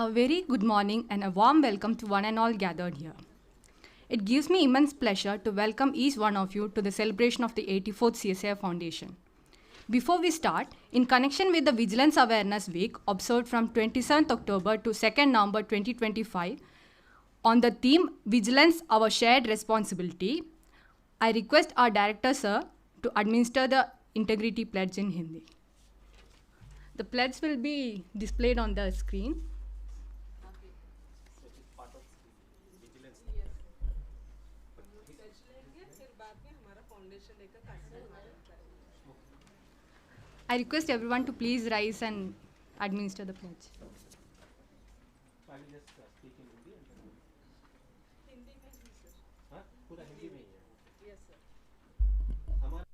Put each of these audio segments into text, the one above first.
A very good morning and a warm welcome to one and all gathered here. It gives me immense pleasure to welcome each one of you to the celebration of the 84th CSIR Foundation. Before we start, in connection with the Vigilance Awareness Week observed from 27th October to 2nd November 2025, on the theme Vigilance, Our Shared Responsibility, I request our Director Sir to administer the Integrity Pledge in Hindi. The pledge will be displayed on the screen. I request everyone to please rise and administer the pledge. I will just speak in Hindi and then Hindi में ही sir हाँ पूरा हिंदी में ही है yes sir हमारा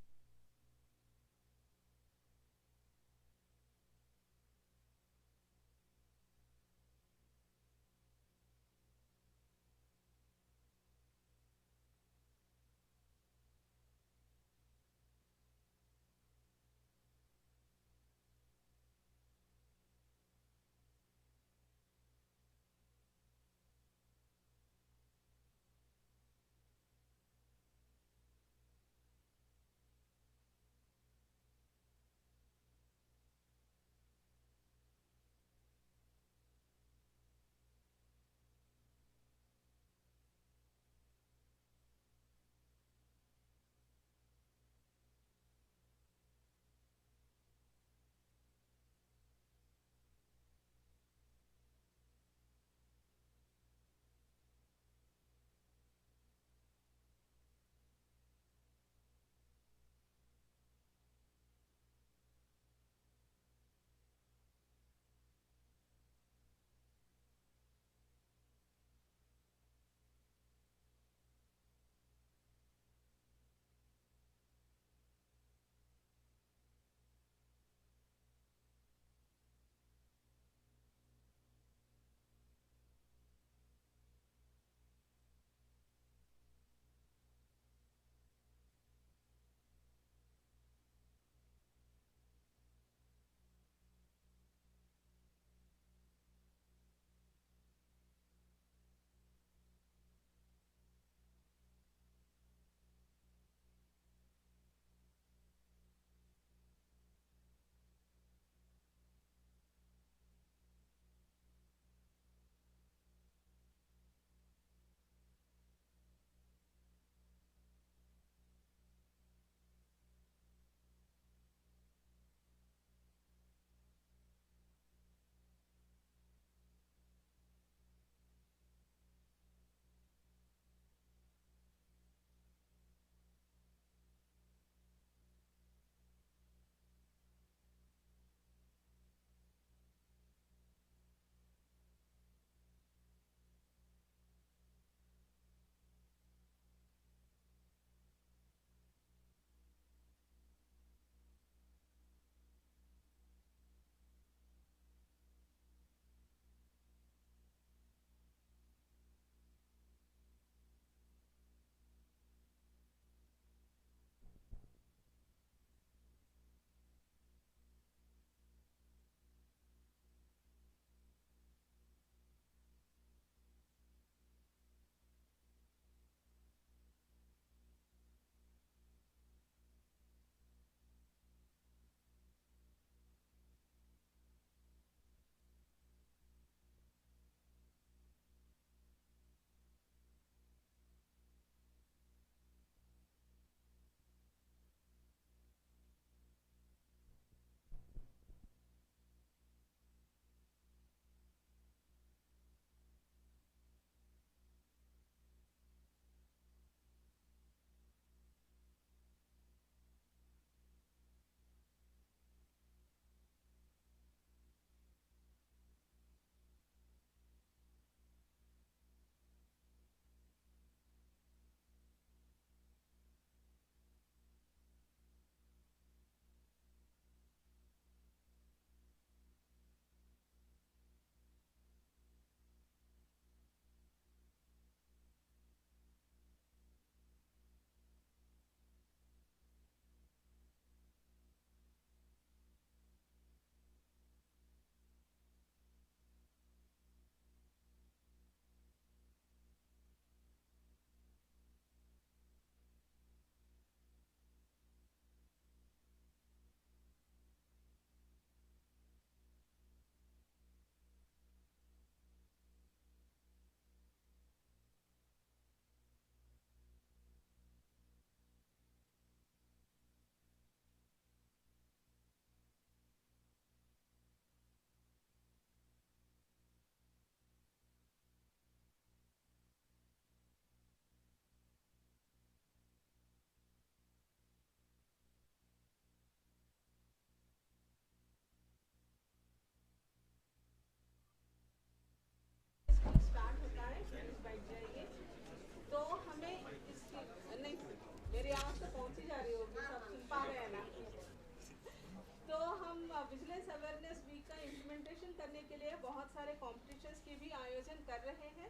vigilance awareness week का implementation करने के लिए बहुत सारे कॉम्पिटिशन्स की भी आयोजन कर रहे हैं।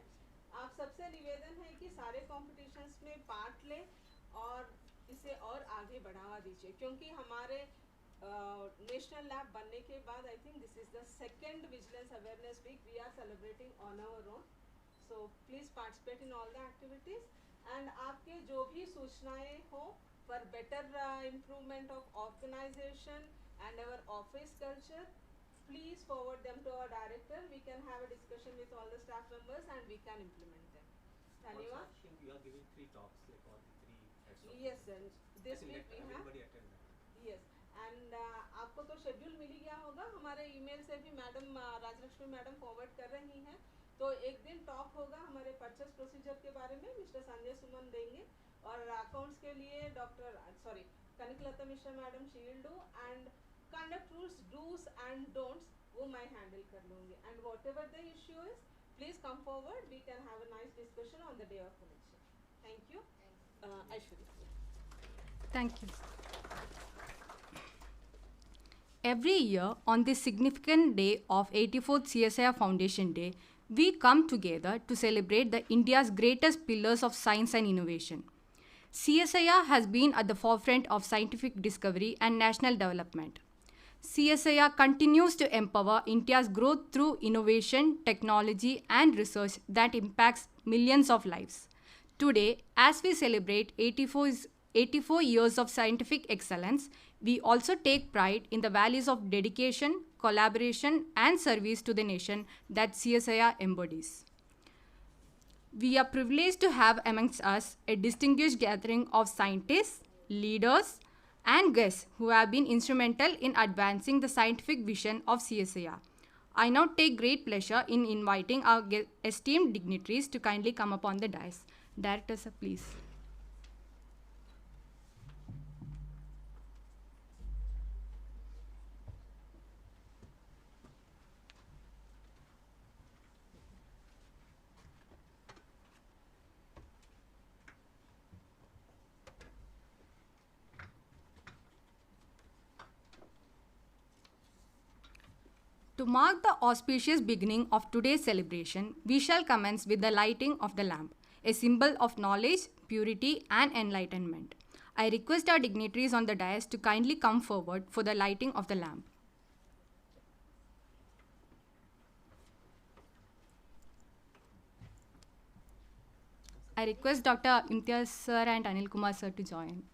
आप सबसे निवेदन है कि सारे कॉम्पिटिशन्स में पार्ट लें और इसे और आगे बढ़ावा दीजिए, क्योंकि हमारे नेशनल लैब बनने के बाद I think this is the second vigilance awareness week we are celebrating on our own. So please participate in all the activities and आपके जो भी सूचनाएं हो for better improvement of organization and our office culture, please forward them to our director. We can have a discussion with all the staff members and we can implement them. Also, I think you are giving 3 talks, like all the 3 heads of Yes sir, this week we have. Everybody attend that. Yes, and आपको तो schedule मिल ही गया होगा, हमारे email से भी madam Rajalakshmi madam forward कर रही हैं। तो एक दिन टॉक होगा हमारे परचेस प्रोसीजर के बारे में, मिस्टर संजय सुमन देंगे, और अकाउंट्स के लिए Kanaklata Mishra madam she will do, and conduct rules dos and don'ts वो मैं हैंडल कर लूँगी, and whatever the issue is please come forward, we can have a nice discussion on the day of election. Thank you. Aishwarya. Thank you. Every year, on this significant day of 84th CSIR Foundation Day, we come together to celebrate the India's greatest pillars of science and innovation. CSIR has been at the forefront of scientific discovery and national development. CSIR continues to empower India's growth through innovation, technology, and research that impacts millions of lives. Today, as we celebrate 84 years of scientific excellence, we also take pride in the values of dedication, collaboration, and service to the nation that CSIR embodies. We are privileged to have amongst us a distinguished gathering of scientists, leaders, and guests who have been instrumental in advancing the scientific vision of CSIR. I now take great pleasure in inviting our esteemed dignitaries to kindly come upon the dais. Director, sir, please. To mark the auspicious beginning of today's celebration, we shall commence with the lighting of the lamp, a symbol of knowledge, purity, and enlightenment. I request our dignitaries on the dais to kindly come forward for the lighting of the lamp. I request Dr. Imtiaz sir and Anil Kumar sir to join.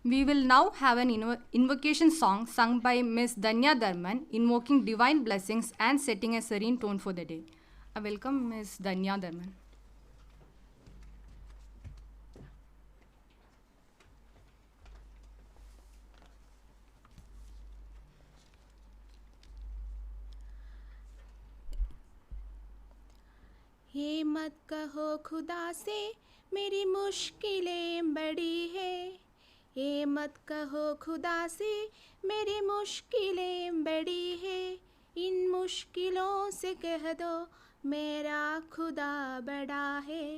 We will now have an invocation song sung by Ms. Danya Dharman, invoking divine blessings and setting a serene tone for the day. I welcome Ms. Danya Dharman. ये मत कहो खुदा से मेरी मुश्किलें बड़ी है, ये मत कहो खुदा से मेरी मुश्किलें बड़ी है, इन मुश्किलों से कह दो मेरा खुदा बड़ा है।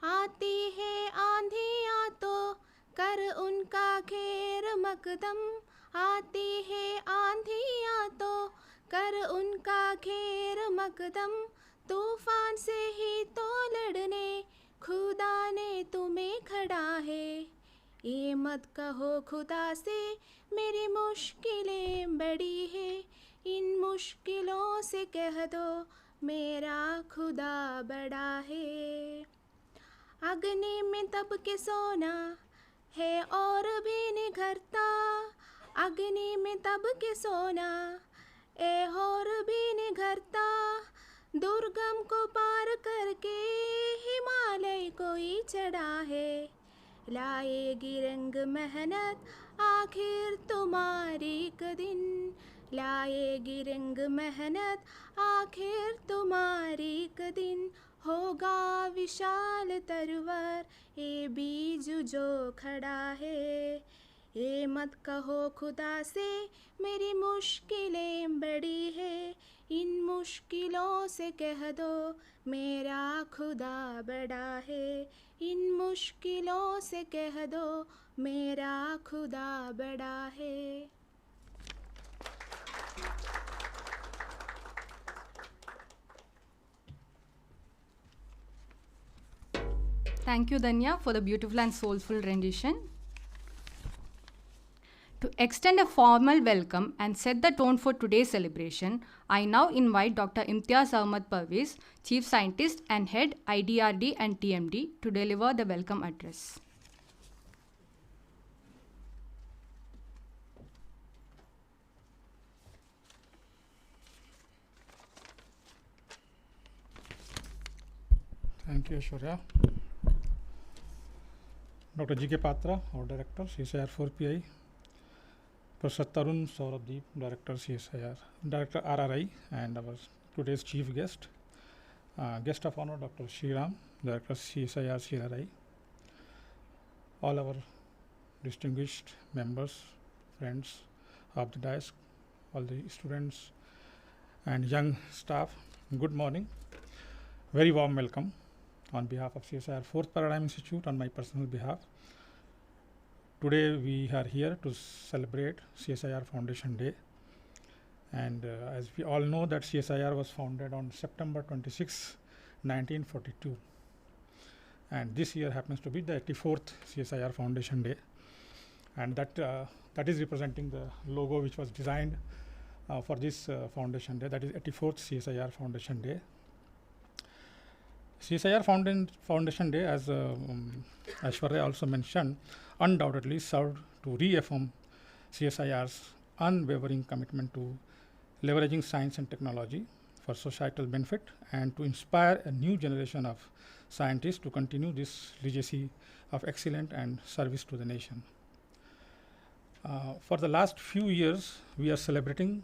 आती है आंधियाँ तो कर उनका घेर मकदम, आती है आंधियाँ तो कर उनका घेर मकदम, तूफान से ही तो लड़ने खुदा ने तुम्हें खड़ा है। ये मत कहो खुदा से मेरी मुश्किलें बड़ी है, इन मुश्किलों से कह दो मेरा खुदा बड़ा है। अग्नि में तप के सोना है और भी निखरता, अग्नि में तब के सोना ए और भी निखरता, दुर्गम को पार करके हिमालय कोई चढ़ा है, लाएगी रंग मेहनत आखिर तुम्हारी एक दिन, लाएगी रंग मेहनत आखिर तुम्हारी एक दिन, होगा विशाल तरवर ये बीज जो खड़ा है। ये मत कहो खुदा से मेरी मुश्किलें बड़ी है, इन मुश्किलों से कह दो मेरा खुदा बड़ा है, इन मुश्किलों से कह दो मेरा खुदा बड़ा है। Thank you, Danya, for the beautiful and soulful rendition. To extend a formal welcome and set the tone for today's celebration, I now invite Dr. Imtiaz Ahmad Parvez, Chief Scientist and Head IDRD and TMD, to deliver the welcome address. Thank you, Aishwarya. Dr. G.K. Patra, our Director, CSIR 4PI. Professor Tarun Saurabdeep, Director, CSIR, Director RRI, and our today's chief guest. Guest of honor, Dr. Shriram, Director, CSIR CRI. All our distinguished members, friends of the dais, all the students and young staff, good morning. Very warm welcome on behalf of CSIR 4th Paradigm Institute, on my personal behalf. Today we are here to celebrate CSIR Foundation Day, and as we all know that CSIR was founded on September 26, 1942, and this year happens to be the 84th CSIR Foundation Day, and that is representing the logo which was designed for this Foundation Day, that is 84th CSIR Foundation Day. CSIR Foundation Day, as Aishwarya also mentioned, undoubtedly served to reaffirm CSIR's unwavering commitment to leveraging science and technology for societal benefit, and to inspire a new generation of scientists to continue this legacy of excellence and service to the nation. For the last few years, we are celebrating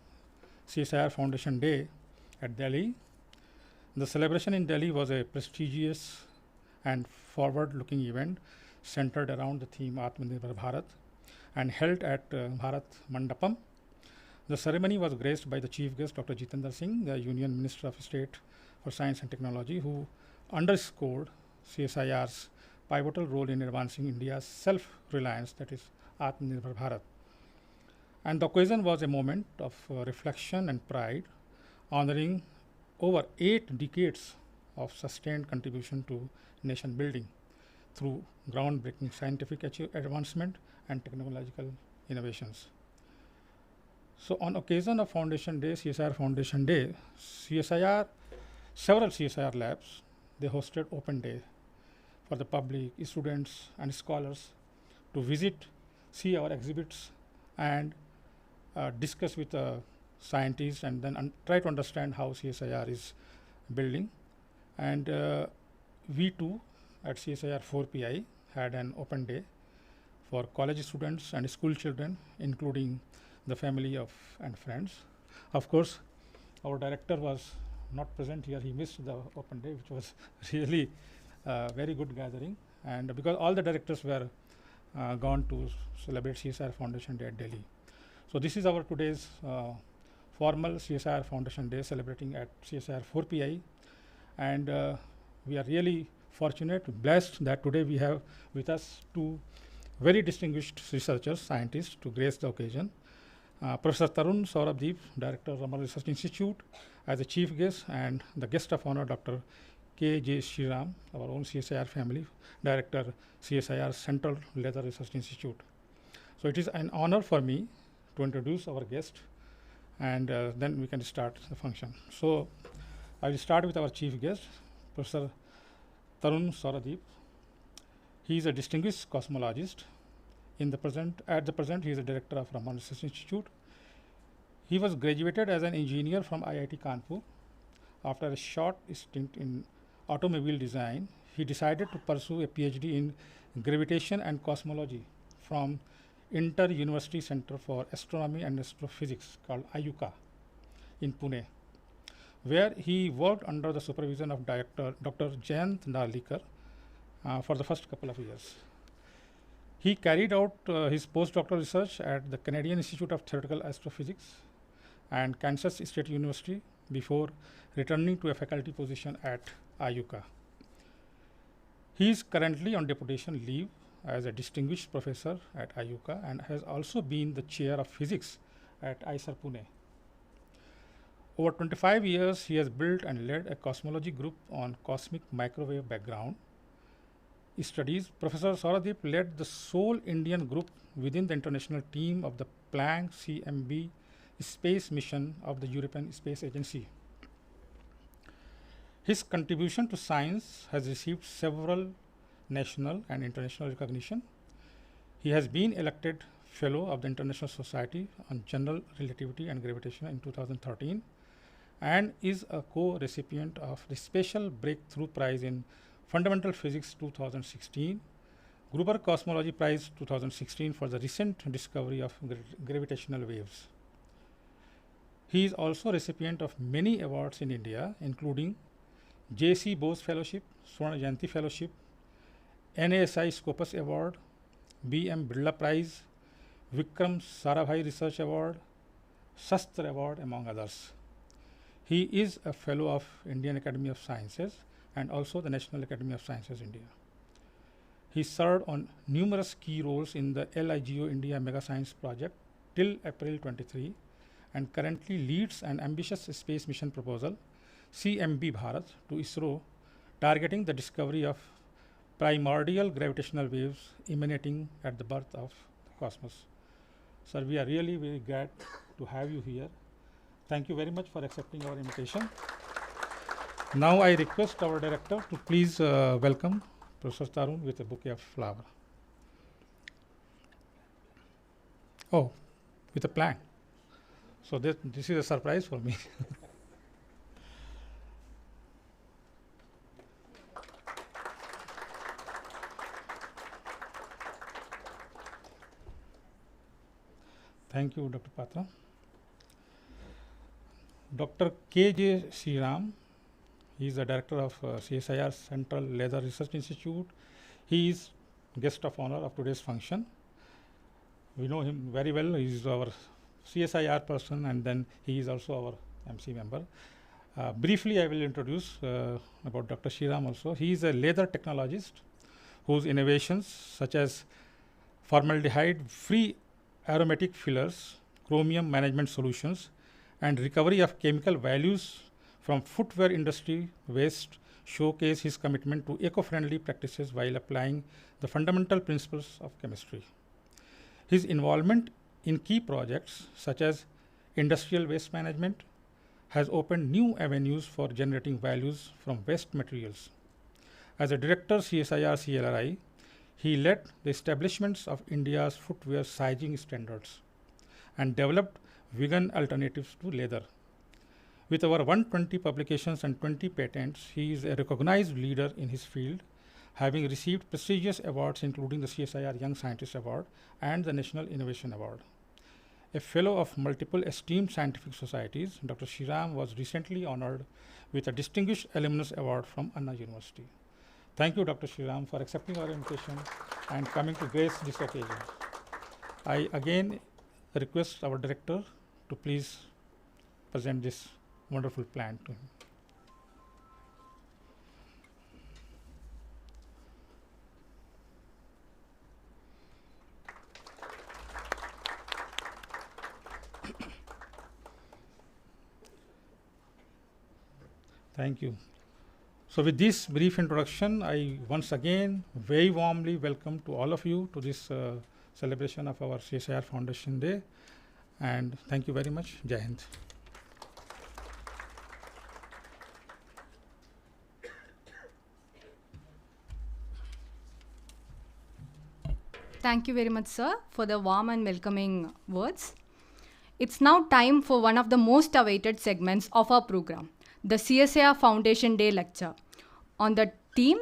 CSIR Foundation Day at Delhi. The celebration in Delhi was a prestigious and forward-looking event centered around the theme Atmanirbhar Bharat and held at Bharat Mandapam. The ceremony was graced by the chief guest, Dr. Jitendra Singh, the Union Minister of State for Science and Technology, who underscored CSIR's pivotal role in advancing India's self-reliance, that is Atmanirbhar Bharat. And the occasion was a moment of reflection and pride, honoring over 8 decades of sustained contribution to nation building through groundbreaking scientific advancement and technological innovations. So on occasion of Foundation Day, CSIR Foundation Day, several CSIR labs, they hosted open day for the public, students and scholars to visit, see our exhibits, and discuss with scientists, and then try to understand how CSIR is building. And we too at CSIR 4PI had an open day for college students and school children, including the family and friends. Of course, our director was not present here. He missed the open day, which was really very good gathering. And because all the directors were gone to celebrate CSIR Foundation Day at Delhi. So this is our today's formal CSIR Foundation Day celebrating at CSIR 4PI. And we are really fortunate, blessed that today we have with us two very distinguished researchers, scientists to grace the occasion. Professor Tarun Saurabh, Director of Raman Research Institute, as a chief guest, and the guest of honor, Dr. K.J. Sriram, our own CSIR family, Director, CSIR Central Leather Research Institute. So it is an honor for me to introduce our guest, and then we can start the function. So I will start with our chief guest, Professor Tarun Saurabh. He is a distinguished cosmologist. At the present, he is a director of Raman Research Institute. He was graduated as an engineer from IIT Kanpur. After a short stint in automobile design, he decided to pursue a PhD in gravitation and cosmology from Inter-University Center for Astronomy and Astrophysics, called IUCA, in Pune, where he worked under the supervision of Dr. Jayant Narlikar for the first couple of years. He carried out his postdoctoral research at the Canadian Institute of Theoretical Astrophysics and Kansas State University before returning to a faculty position at IUCA. He is currently on deputation leave as a distinguished professor at IUCA and has also been the chair of physics at ISAR Pune. Over 25 years, he has built and led a cosmology group on cosmic microwave background studies. Professor Saurabh led the sole Indian group within the international team of the Planck CMB space mission of the European Space Agency. His contribution to science has received several national and international recognition. He has been elected Fellow of the International Society on General Relativity and Gravitation in 2013 and is a co-recipient of the Special Breakthrough Prize in Fundamental Physics 2016, Gruber Cosmology Prize 2016 for the recent discovery of gravitational waves. He is also recipient of many awards in India, including J.C. Bose Fellowship, Swarna Jayanti Fellowship, NASI Scopus Award, B.M. Birla Prize, Vikram Sarabhai Research Award, Shastra Award, among others. He is a Fellow of Indian Academy of Sciences and also the National Academy of Sciences, India. He served on numerous key roles in the LIGO India Mega Science Project till April 23 and currently leads an ambitious space mission proposal, CMB Bharat, to ISRO, targeting the discovery of primordial gravitational waves emanating at the birth of the cosmos. Sir, we are really very glad to have you here. Thank you very much for accepting our invitation. Now I request our director to please welcome Professor Tarun with a bouquet of flower. Oh, with a plant. So this is a surprise for me. Thank you, Dr. Patra. Dr. K.J. Sriram, he is the director of CSIR Central Leather Research Institute. He is guest of honor of today's function. We know him very well. He is our CSIR person, and then he is also our MC member. Briefly, I will introduce about Dr. Sriram also. He is a leather technologist whose innovations such as formaldehyde-free aromatic fillers, chromium management solutions, and recovery of chemical values from footwear industry waste showcase his commitment to eco-friendly practices while applying the fundamental principles of chemistry. His involvement in key projects such as industrial waste management has opened new avenues for generating values from waste materials. As a director CSIR CLRI, he led the establishments of India's footwear sizing standards and developed vegan alternatives to leather. With over 120 publications and 20 patents, he is a recognized leader in his field, having received prestigious awards including the CSIR Young Scientist Award and the National Innovation Award. A fellow of multiple esteemed scientific societies, Dr. Shriram was recently honored with a Distinguished Alumnus Award from Anna University. Thank you, Dr. Shriram, for accepting our invitation and coming to grace this occasion. I again request our director to please present this wonderful plan to him. Thank you. So with this brief introduction, I once again very warmly welcome to all of you to this celebration of our CSIR Foundation Day, and thank you very much. Jai Hind. Thank you very much, sir, for the warm and welcoming words. It's now time for one of the most awaited segments of our program, the CSIR Foundation Day Lecture, on the theme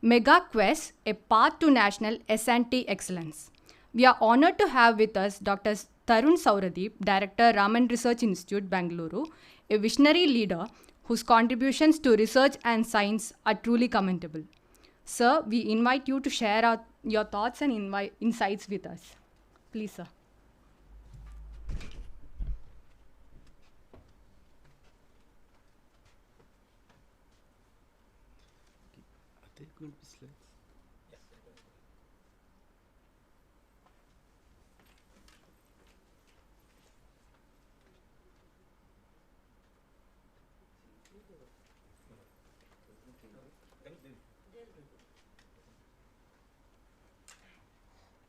Mega Quest, a Path to National S&T Excellence. We are honored to have with us Dr. Tarun Sauradeep, Director, Raman Research Institute, Bangalore, a visionary leader whose contributions to research and science are truly commendable. Sir, we invite you to share your thoughts and insights with us. Please, sir. Are there going to be slides?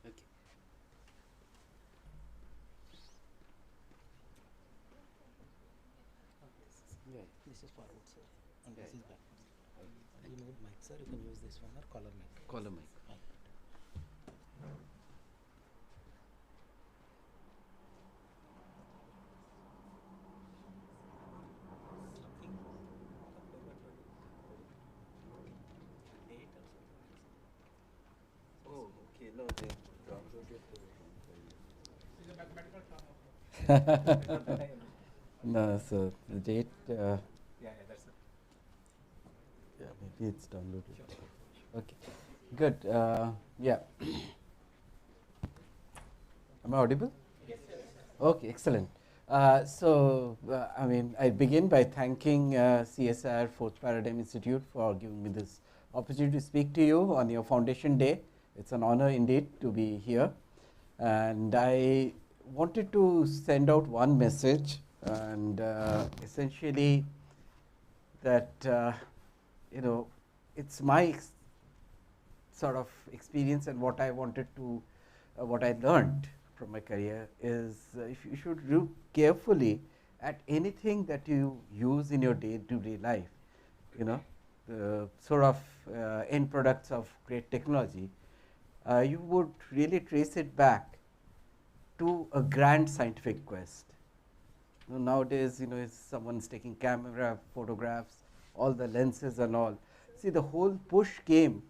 Okay. Yeah, This is forward, sir, and Yeah, this is yeah. backward. You need mic, sir. You can use this one or collar mic. collar mic. Oh, okay. No, they no, so the date. Yeah, that's it. Yeah, maybe it's downloaded. Okay, good. Yeah. Am I audible? Yes, sir. Okay, excellent. I mean, I begin by thanking CSIR Fourth Paradigm Institute for giving me this opportunity to speak to you on your Foundation Day. It's an honor indeed to be here. And I wanted to send out one message, and essentially that, it's my sort of experience, and what I wanted to, what I learned from my career is if you should look carefully at anything that you use in your day-to-day life, the sort of end products of great technology, you would really trace it back to a grand scientific quest. Nowadays, if someone's taking camera photographs, all the lenses and all. See, the whole push came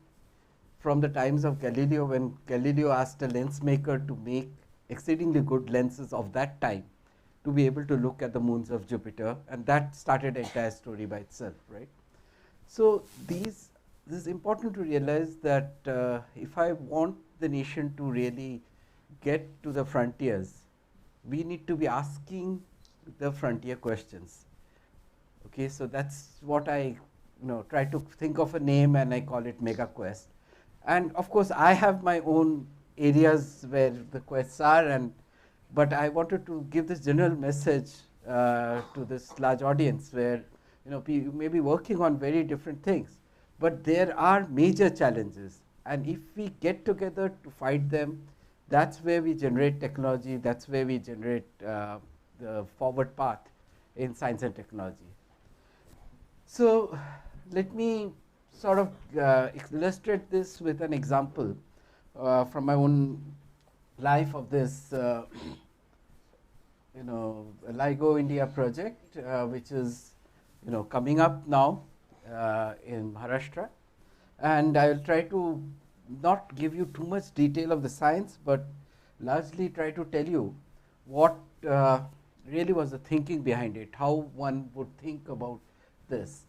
from the times of Galileo, when Galileo asked a lens maker to make exceedingly good lenses of that time to be able to look at the moons of Jupiter, and that started the entire story by itself, right? So this is important to realize that if I want the nation to really get to the frontiers, we need to be asking the frontier questions. Okay, so that's what I try to think of a name, and I call it Mega Quest. And of course, I have my own areas where the quests are, but I wanted to give this general message to this large audience where you may be working on very different things, but there are major challenges, and if we get together to fight them, that's where we generate technology, that's where we generate the forward path in science and technology. So let me sort of illustrate this with an example from my own life of this LIGO India project, which is coming up now in Maharashtra, and I will try to not give you too much detail of the science, but largely try to tell you what really was the thinking behind it, how one would think about this.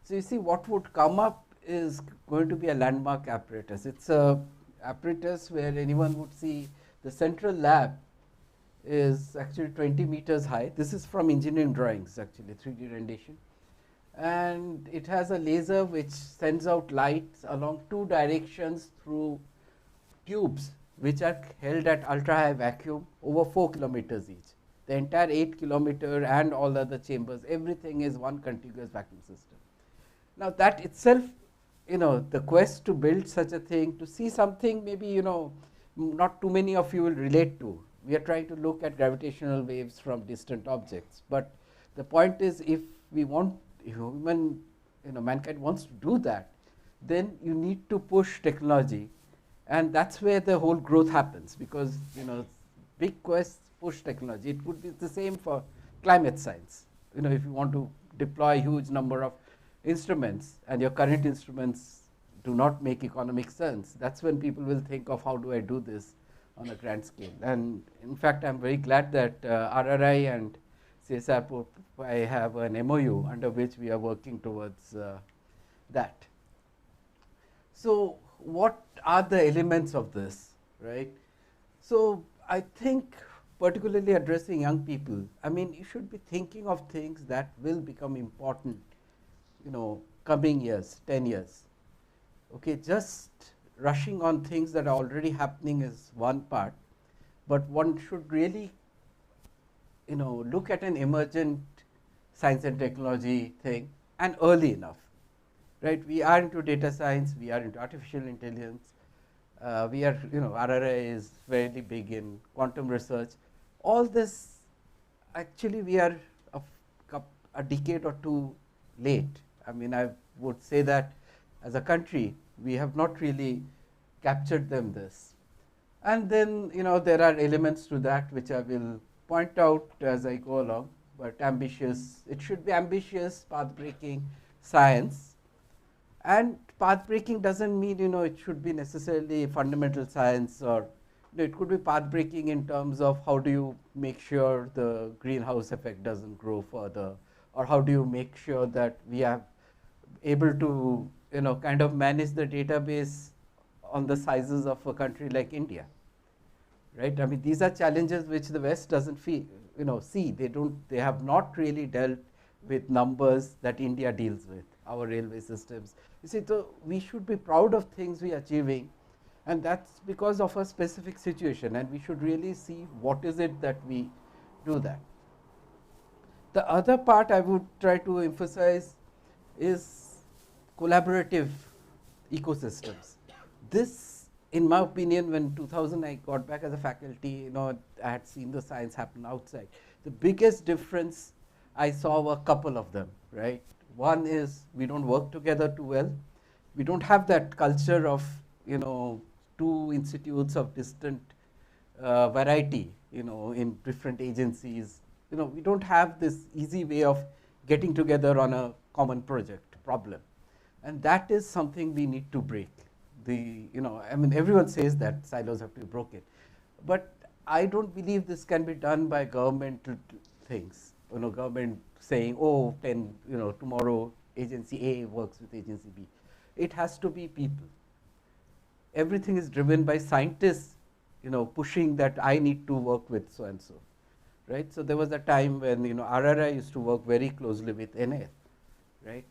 So you see, what would come up is going to be a landmark apparatus. It's a apparatus where anyone would see the central lab is actually 20 meters high. This is from engineering drawings, actually 3D rendition. And it has a laser which sends out lights along two directions through tubes which are held at ultra high vacuum over 4 kilometers each. The entire 8 kilometer and all other chambers, everything is one contiguous vacuum system. Now that itself, the quest to build such a thing, to see something maybe, not too many of you will relate to. We are trying to look at gravitational waves from distant objects. But the point is, if we want, mankind wants to do that, then you need to push technology. And that's where the whole growth happens, because, big quests push technology. It could be the same for climate science. If you want to deploy a huge number of instruments and your current instruments do not make economic sense, that's when people will think of how do I do this on a grand scale. And in fact, I'm very glad that RRI and CSIR have an MOU under which we are working towards that. So what are the elements of this, right? So I think particularly addressing young people, you should be thinking of things that will become important, coming years, 10 years. Okay, just rushing on things that are already happening is one part, but one should really, look at an emergent science and technology thing, and early enough, right? We are into data science, we are into artificial intelligence, we are, RRI is very big in quantum research. All this, actually, we are a decade or two late. I would say that as a country, we have not really captured them this. And then, there are elements to that which I will point out as I go along, but ambitious, it should be ambitious, path-breaking science. And path-breaking doesn't mean, it should be necessarily fundamental science, or it could be path-breaking in terms of how do you make sure the greenhouse effect doesn't grow further, or how do you make sure that we are able to, kind of manage the database on the sizes of a country like India, right? These are challenges which the West doesn't see. They have not really dealt with numbers that India deals with, our railway systems. You see, so we should be proud of things we are achieving, and that's because of a specific situation, and we should really see what is it that we do that. The other part I would try to emphasize is collaborative ecosystems. This, in my opinion, when 2000 I got back as a faculty, I had seen the science happen outside. The biggest difference I saw were a couple of them, right? One is we don't work together too well. We don't have that culture of, two institutes of distant variety, in different agencies. We don't have this easy way of getting together on a common project problem. And that is something we need to break. Everyone says that silos have to be broken. But I don't believe this can be done by governmental things. Government saying, oh, tomorrow agency A works with agency B. It has to be people. Everything is driven by scientists, pushing that I need to work with so and so, right? So there was a time when, RRI used to work very closely with NL, right?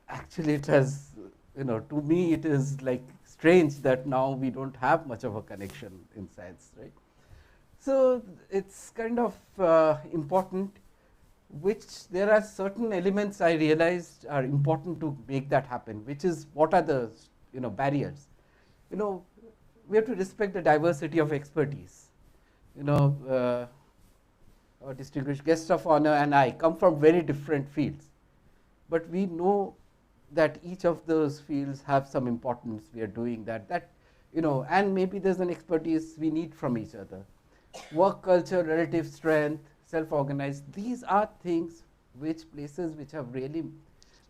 Actually, it has, to me, it is like strange that now we don't have much of a connection in science, right? So it's kind of important, which there are certain elements I realized are important to make that happen, which is what are the barriers. We have to respect the diversity of expertise. Our distinguished guest of honor and I come from very different fields, but we know that each of those fields have some importance. We are doing that, and maybe there's an expertise we need from each other. Work culture, relative strength, self-organized, these are things which places which have really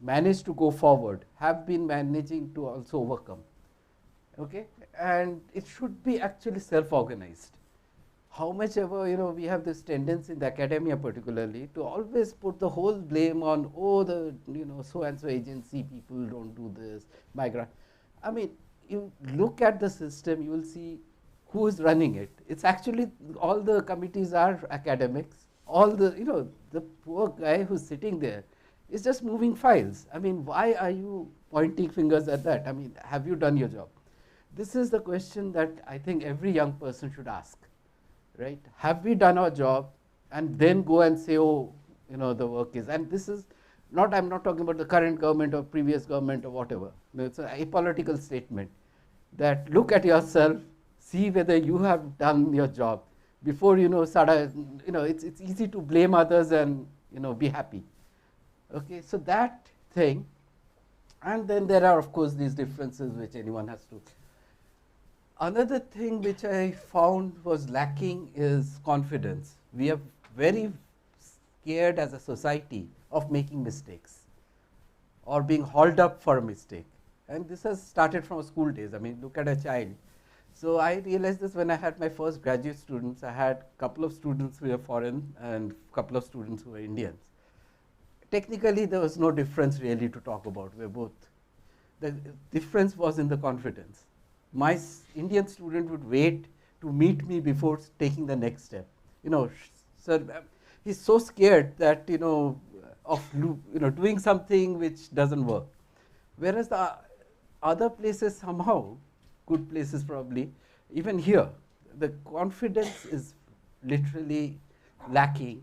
managed to go forward have been managing to also overcome. Okay, and it should be actually self-organized. how much ever, we have this tendency in the academia particularly to always put the whole blame on, oh, the, so and so agency people don't do this, migrant. I mean, you look at the system, you will see who is running it. It's actually, all the committees are academics. All the, the poor guy who's sitting there is just moving files. I mean, why are you pointing fingers at that? I mean, have you done your job? This is the question that I think every young person should ask, right? Have we done our job? And then go and say, oh, the work is, and this is not, I'm not talking about the current government or previous government or whatever. No, it's a apolitical statement that look at yourself, see whether you have done your job before, it's easy to blame others and, be happy. Okay, so that thing, and then there are of course these differences which anyone has to. Another thing which I found was lacking is confidence. We are very scared as a society of making mistakes or being hauled up for a mistake. And this has started from school days. I mean, look at a child. So I realized this when I had my first graduate students. I had a couple of students who were foreign and a couple of students who were Indians. Technically, there was no difference really to talk about. We were both. The difference was in the confidence. My Indian student would wait to meet me before taking the next step. Sir, he's so scared that, of doing something which doesn't work. Whereas the other places somehow, good places probably, even here, the confidence is literally lacking,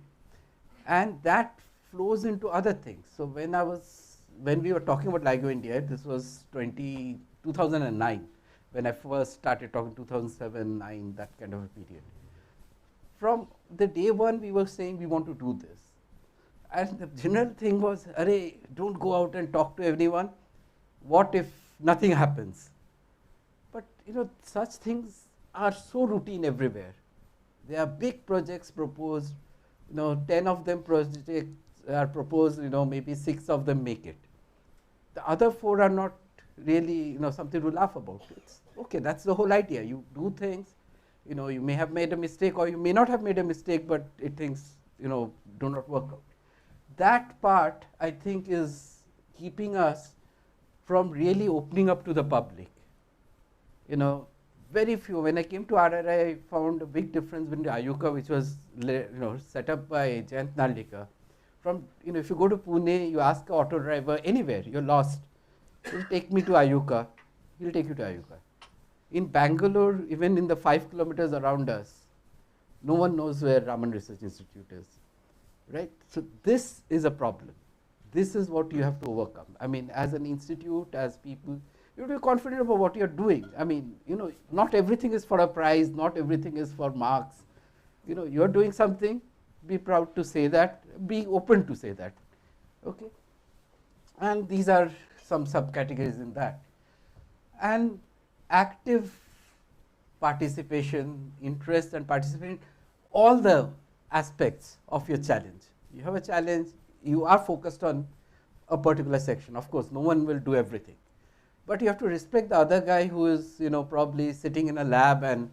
and that flows into other things. So when we were talking about LIGO India, this was 2009, when I first started talking, 2007-9, that kind of a period. From the day one, we were saying we want to do this. And the general thing was, array, don't go out and talk to everyone. What if nothing happens? But such things are so routine everywhere. There are big projects proposed, 10 of them projects are proposed, maybe 6 of them make it. The other 4 are not really, something to laugh about. It's okay, that's the whole idea. You do things, you may have made a mistake or you may not have made a mistake, but things, do not work out. That part, I think, is keeping us from really opening up to the public. Very few. When I came to RRI, I found a big difference between Ayuka, which was set up by Jayant Naldekar. From if you go to Pune, you ask an auto driver anywhere, you're lost. He'll take me to Ayuka. He'll take you to Ayuka. In Bangalore, even in the 5 kilometers around us, no one knows where Raman Research Institute is, right? So this is a problem. This is what you have to overcome. I mean, as an institute, as people, you have to be confident about what you're doing. I mean, not everything is for a prize, not everything is for marks. You're doing something, be proud to say that, be open to say that, okay? And these are some subcategories in that. And active participation, interest and participation, all the aspects of your challenge. You have a challenge, you are focused on a particular section. Of course, no one will do everything. But you have to respect the other guy who is, probably sitting in a lab and,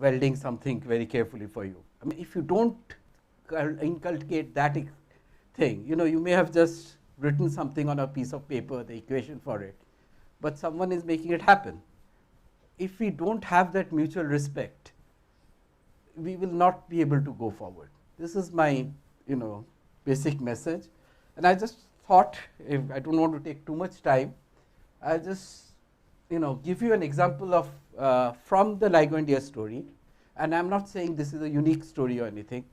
welding something very carefully for you. I mean, if you don't inculcate that thing, you may have just written something on a piece of paper, the equation for it, but someone is making it happen. If we don't have that mutual respect, we will not be able to go forward. This is my, basic message. And I just thought, if I don't want to take too much time, I'll just, give you an example of from the LIGO India story. And I'm not saying this is a unique story or anything,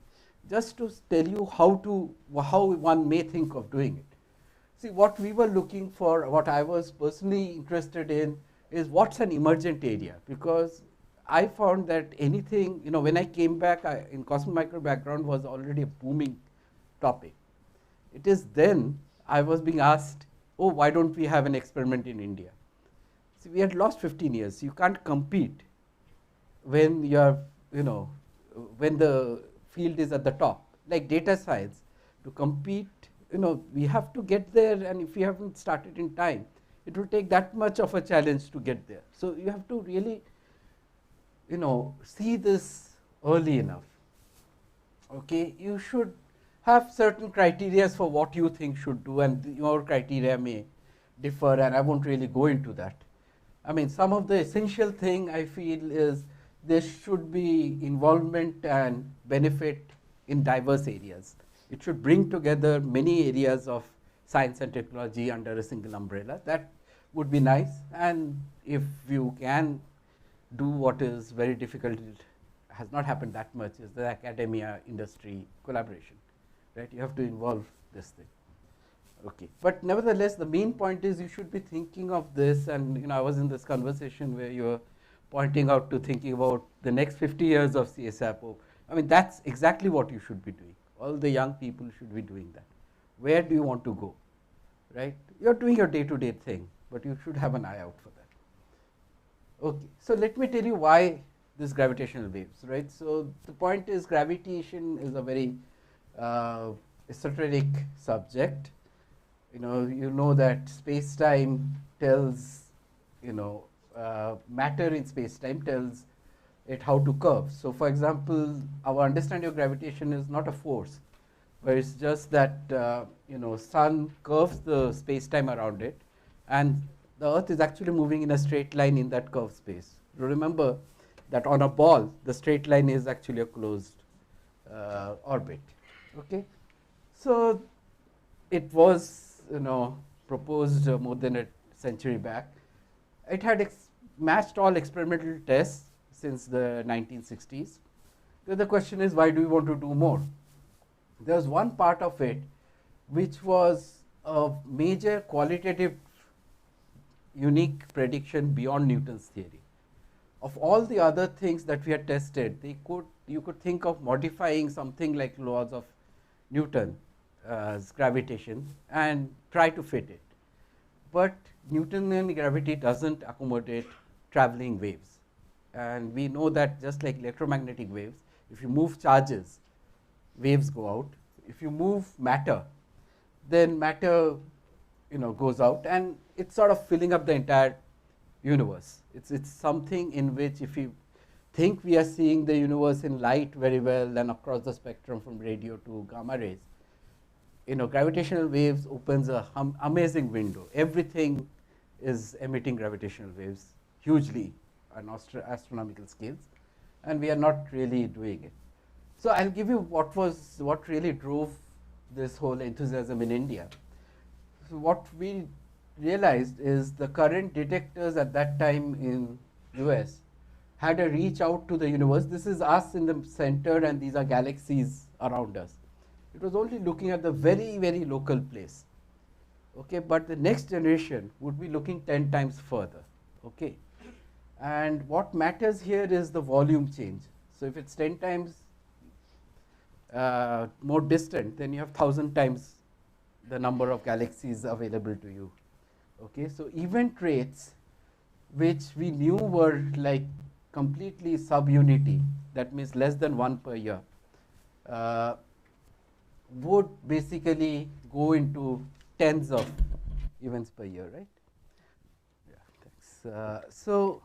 just to tell you how one may think of doing it. See, what we were looking for, what I was personally interested in, is what's an emergent area, because I found that anything, when I came back, in Cosmic Micro background was already a booming topic. It is then I was being asked, oh, why don't we have an experiment in India? See, we had lost 15 years. You can't compete when you're, when the field is at the top. Like data science, to compete, we have to get there, and if we haven't started in time, it will take that much of a challenge to get there. So you have to really, see this early enough. Okay, you should have certain criteria for what you think should do, and your criteria may differ, and I won't really go into that. I mean, some of the essential thing I feel is there should be involvement and benefit in diverse areas. It should bring together many areas of science and technology under a single umbrella. That would be nice, and if you can do what is very difficult, it has not happened that much, is the academia industry collaboration, right? You have to involve this thing. Okay, but nevertheless, the main point is you should be thinking of this, and I was in this conversation where you were pointing out to thinking about the next 50 years of CSIR. I mean, that's exactly what you should be doing. All the young people should be doing that. Where do you want to go, right? You're doing your day-to-day thing, but you should have an eye out for that. Okay, so let me tell you why this gravitational waves, right? So the point is gravitation is a very esoteric subject. You know that space-time tells, matter in space-time tells it how to curve. So for example, our understanding of gravitation is not a force, but it's just that, sun curves the space-time around it, and the earth is actually moving in a straight line in that curved space. Remember that on a ball, the straight line is actually a closed orbit. Okay, so it was proposed more than a century back. It had matched all experimental tests since the 1960s. So the question is, why do we want to do more? There was one part of it which was a major qualitative unique prediction beyond Newton's theory. Of all the other things that we had tested, you could think of modifying something like laws of Newton's gravitation and try to fit it. But Newtonian gravity doesn't accommodate traveling waves. And we know that just like electromagnetic waves, if you move charges, waves go out. If you move matter, then matter goes out, and it's sort of filling up the entire universe. It's something in which, if you think we are seeing the universe in light very well and across the spectrum from radio to gamma rays, gravitational waves opens a amazing window. Everything is emitting gravitational waves hugely on astronomical scales, and we are not really doing it. So I'll give you what really drove this whole enthusiasm in India. So what we realized is the current detectors at that time in US had a reach out to the universe. This is us in the center, and these are galaxies around us. It was only looking at the very, very local place. Okay, but the next generation would be looking 10 times further. Okay, and what matters here is the volume change. So if it's 10 times more distant, then you have 1,000 times the number of galaxies available to you. Okay, so event rates, which we knew were like completely subunity, that means less than 1 per year, would basically go into tens of events per year, right? Yeah, thanks. So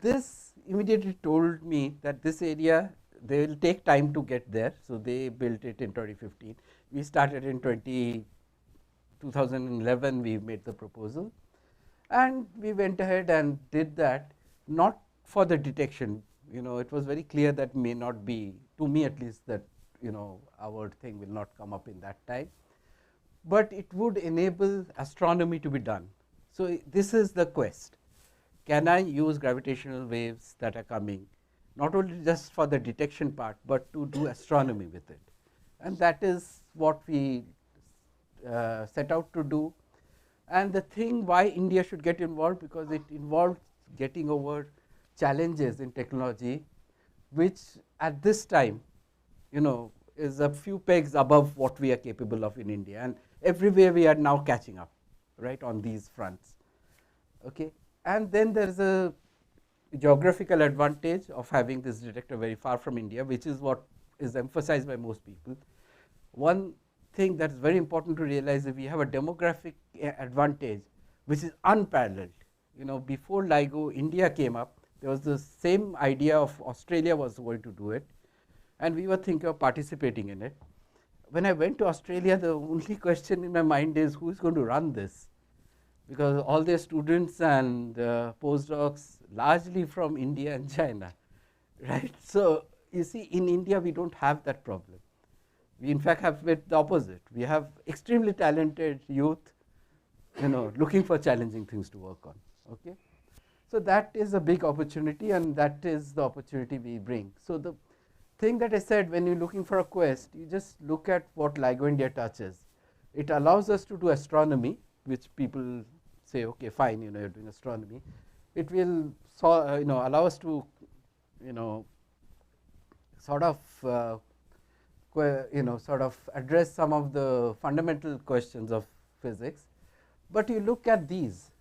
this immediately told me that this area, they will take time to get there. So they built it in 2015. We started in 2011, we made the proposal. And we went ahead and did that, not for the detection. It was very clear that may not be, to me at least, that our thing will not come up in that time. But it would enable astronomy to be done. So this is the quest. Can I use gravitational waves that are coming, not only just for the detection part, but to do astronomy with it? And that is what we set out to do. And the thing why India should get involved, because it involves getting over challenges in technology, which at this time, is a few pegs above what we are capable of in India. And everywhere we are now catching up, right, on these fronts. Okay, and then there is a geographical advantage of having this detector very far from India, which is what is emphasized by most people. One thing that is very important to realize is we have a demographic advantage which is unparalleled. Before LIGO, India came up, There was the same idea of Australia was going to do it, and we were thinking of participating in it. When I went to Australia, the only question in my mind is who is going to run this? Because all their students and postdocs largely from India and China, right? So you see, in India we don't have that problem. We in fact have it the opposite. We have extremely talented youth, looking for challenging things to work on. Okay, so that is a big opportunity, and that is the opportunity we bring. So the thing that I said, when you're looking for a quest, you just look at what LIGO India touches. It allows us to do astronomy, which people say, okay, fine, you're doing astronomy. It will allow us to, sort of address some of the fundamental questions of physics. But you look at these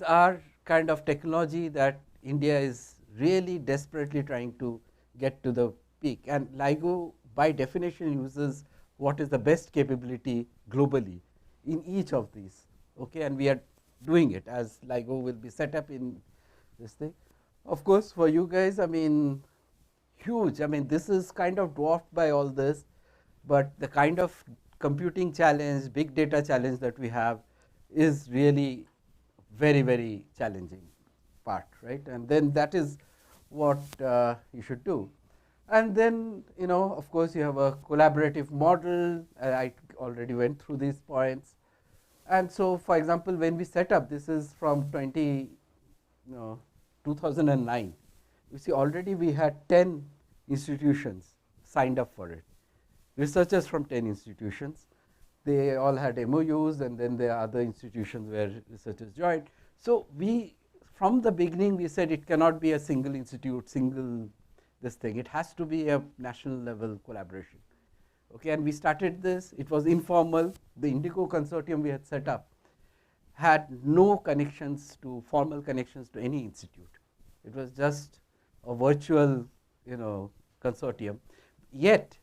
are kind of technology that India is really desperately trying to get to the peak, and LIGO by definition uses what is the best capability globally in each of these. Okay, and we are doing it as LIGO will be set up in this thing. Of course, for you guys, I mean, huge. I mean, this is kind of dwarfed by all this, but the kind of computing challenge, big data challenge that we have is really very, very challenging part, right? And then that is what you should do. And then, of course, you have a collaborative model. I already went through these points. And so, for example, when we set up, this is from 2009. You see, already we had 10 institutions signed up for it. Researchers from 10 institutions. They all had MOUs, and then there are other institutions where researchers joined. So we, from the beginning, we said it cannot be a single institute, single this thing. It has to be a national level collaboration. Okay, and we started this. It was informal. The Indigo consortium we had set up had no connections to, formal connections to any institute. It was just a virtual, consortium. Yet,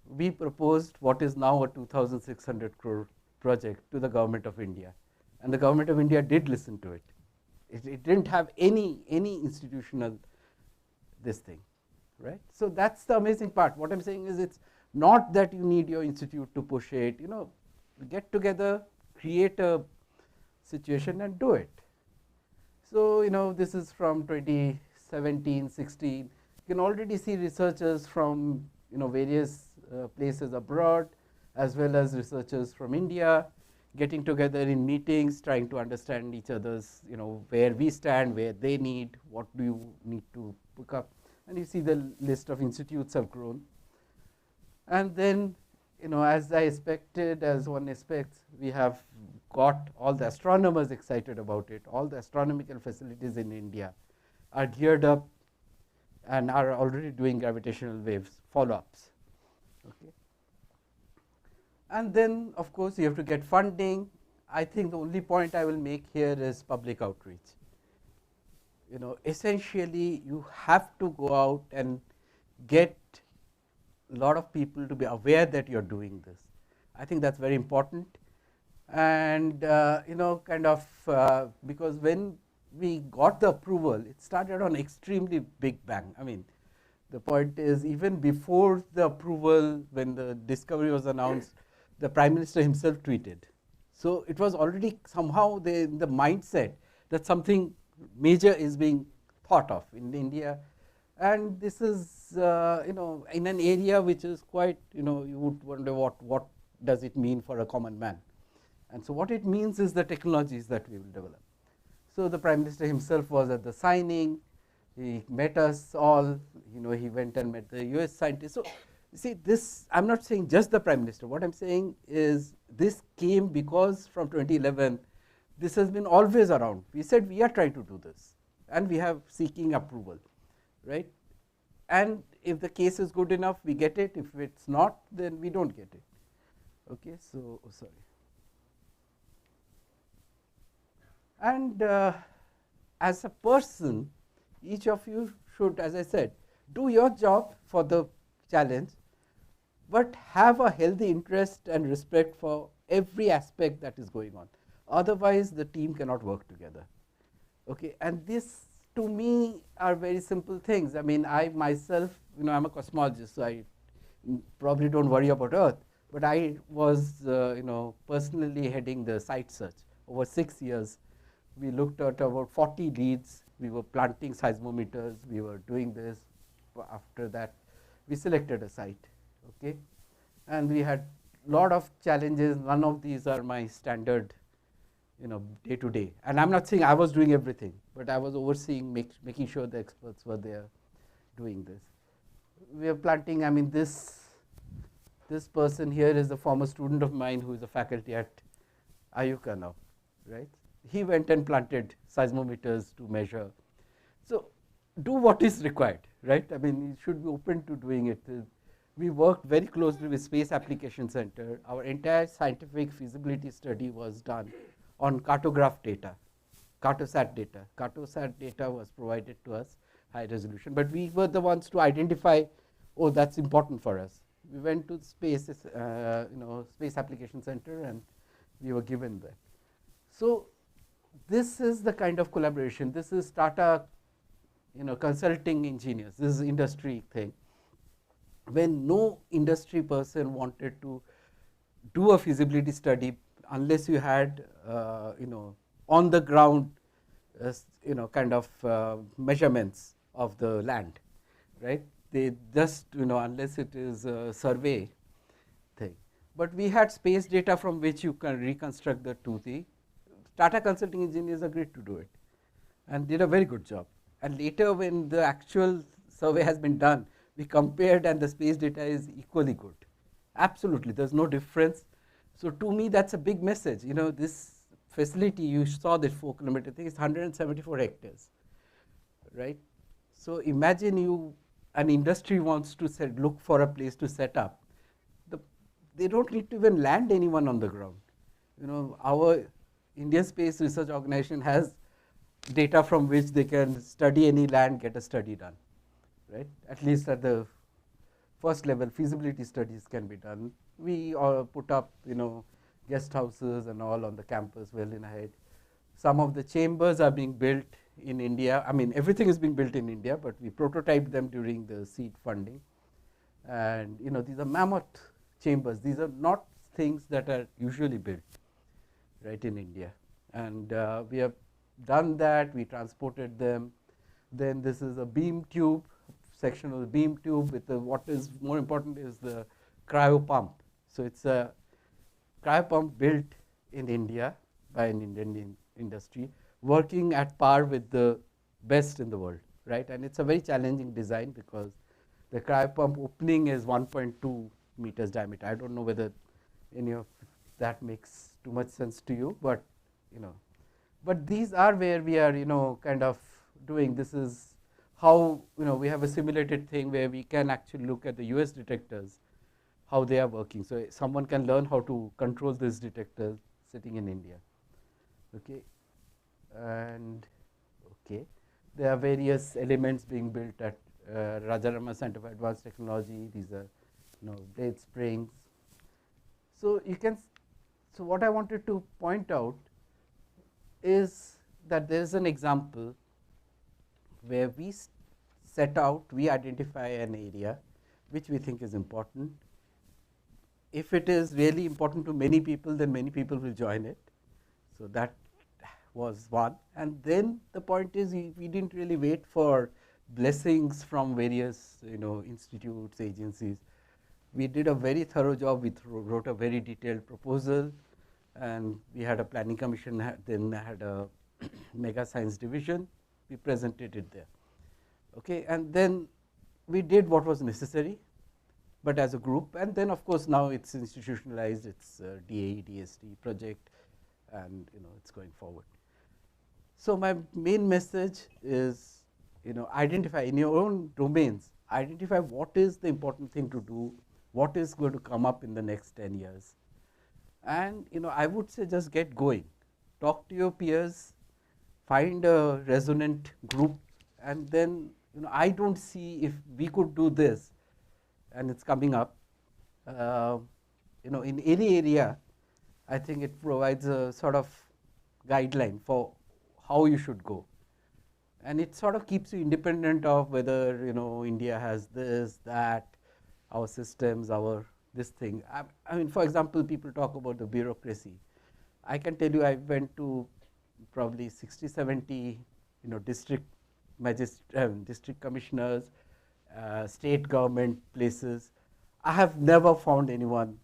we proposed what is now a 2,600 crore project to the government of India, and the government of India did listen to it. It didn't have any institutional this thing, right? So that's the amazing part. What I'm saying is, it's not that you need your institute to push it. Get together, create a situation, and do it. So this is from 2017, 16. You can already see researchers from various places abroad, as well as researchers from India, getting together in meetings, trying to understand each other's, where we stand, where they need, what do you need to pick up. And you see the list of institutes have grown. And then, as I expected, as one expects, we have got all the astronomers excited about it. All the astronomical facilities in India are geared up and are already doing gravitational waves follow-ups. Okay. And then, of course, you have to get funding. I think the only point I will make here is public outreach. Essentially, you have to go out and get a lot of people to be aware that you're doing this. I think that's very important. And, because when we got the approval, it started on extremely big bang. I mean, the point is, even before the approval, when the discovery was announced, the Prime Minister himself tweeted. So it was already somehow the mindset that something major is being thought of in India. And this is, in an area which is quite, you would wonder what does it mean for a common man. And so what it means is the technologies that we will develop. So the Prime Minister himself was at the signing. He met us all. He went and met the US scientists. So you see, this, I'm not saying just the Prime Minister. What I'm saying is, this came because from 2011, this has been always around. We said we are trying to do this, and we have seeking approval, right? And if the case is good enough, we get it. If it's not, then we don't get it. Okay, so sorry. And as a person, each of you should, as I said, do your job for the challenge, but have a healthy interest and respect for every aspect that is going on. Otherwise, the team cannot work together. Okay, and this to me are very simple things. I mean, I myself, I'm a cosmologist, so I probably don't worry about Earth, but I was, personally heading the site search. Over 6 years, we looked at about 40 leads. We were planting seismometers. We were doing this. After that, we selected a site, okay? And we had a lot of challenges. None of these are my standard, day to day. And I'm not saying I was doing everything, but I was overseeing, making sure the experts were there doing this. We are planting, I mean, this person here is a former student of mine who is a faculty at IUCA now, right? He went and planted seismometers to measure. So do what is required, right? I mean, you should be open to doing it. We worked very closely with Space Application Center. Our entire scientific feasibility study was done on cartograph data, cartosat data. Cartosat data was provided to us, high resolution, but we were the ones to identify, oh, that's important for us. We went to Space Application Center, and we were given that. So this is the kind of collaboration. This is Tata, consulting engineers. This is industry thing. When no industry person wanted to do a feasibility study unless you had, on the ground, kind of measurements of the land, right? They just, unless it is a survey thing. But we had space data from which you can reconstruct the 2D. Tata Consulting Engineers agreed to do it and did a very good job. And later, when the actual survey has been done, we compared, and the space data is equally good. Absolutely, there's no difference. So to me, that's a big message. This facility, you saw the 4 kilometer thing, is 174 hectares, right? So imagine an industry wants to look for a place to set up. They don't need to even land anyone on the ground. Our Indian Space Research Organization has data from which they can study any land, get a study done, right? At least at the first level, feasibility studies can be done. We put up, guest houses and all on the campus well in ahead. Some of the chambers are being built in India. I mean, everything is being built in India, but we prototyped them during the seed funding. And these are mammoth chambers. These are not things that are usually built, right, in India. And we have done that. We transported them. Then this is a beam tube, section of the beam tube with what is more important is the cryo pump. So it's a cryo pump built in India by an Indian industry, working at par with the best in the world, right? And it's a very challenging design because the cryo pump opening is 1.2 meters diameter. I don't know whether any of that makes too much sense to you, but but these are where we are, kind of doing. This is how, we have a simulated thing where we can actually look at the US detectors, how they are working. So someone can learn how to control this detector sitting in India. Okay, and okay, there are various elements being built at Rajarama Center for Advanced Technology. These are, blade springs. So you can. So what I wanted to point out is that there is an example where we set out, we identify an area which we think is important. If it is really important to many people, then many people will join it. So that was one. And then the point is, we didn't really wait for blessings from various, institutes, agencies. We did a very thorough job. We wrote a very detailed proposal, and we had a planning commission, then had a mega science division. We presented it there. Okay, and then we did what was necessary, but as a group. And then, of course, now it's institutionalized. It's a DAE, DST project, and it's going forward. So my main message is, identify in your own domains. Identify what is the important thing to do, what is going to come up in the next 10 years. And I would say just get going. Talk to your peers, find a resonant group, and then I don't see if we could do this, and it's coming up. In any area, I think it provides a sort of guideline for how you should go. And it sort of keeps you independent of whether, you know, India has this, that, our systems, our this thing. I mean, for example, people talk about the bureaucracy. I can tell you I went to probably 60, 70, you know, district commissioners, state government places. I have never found anyone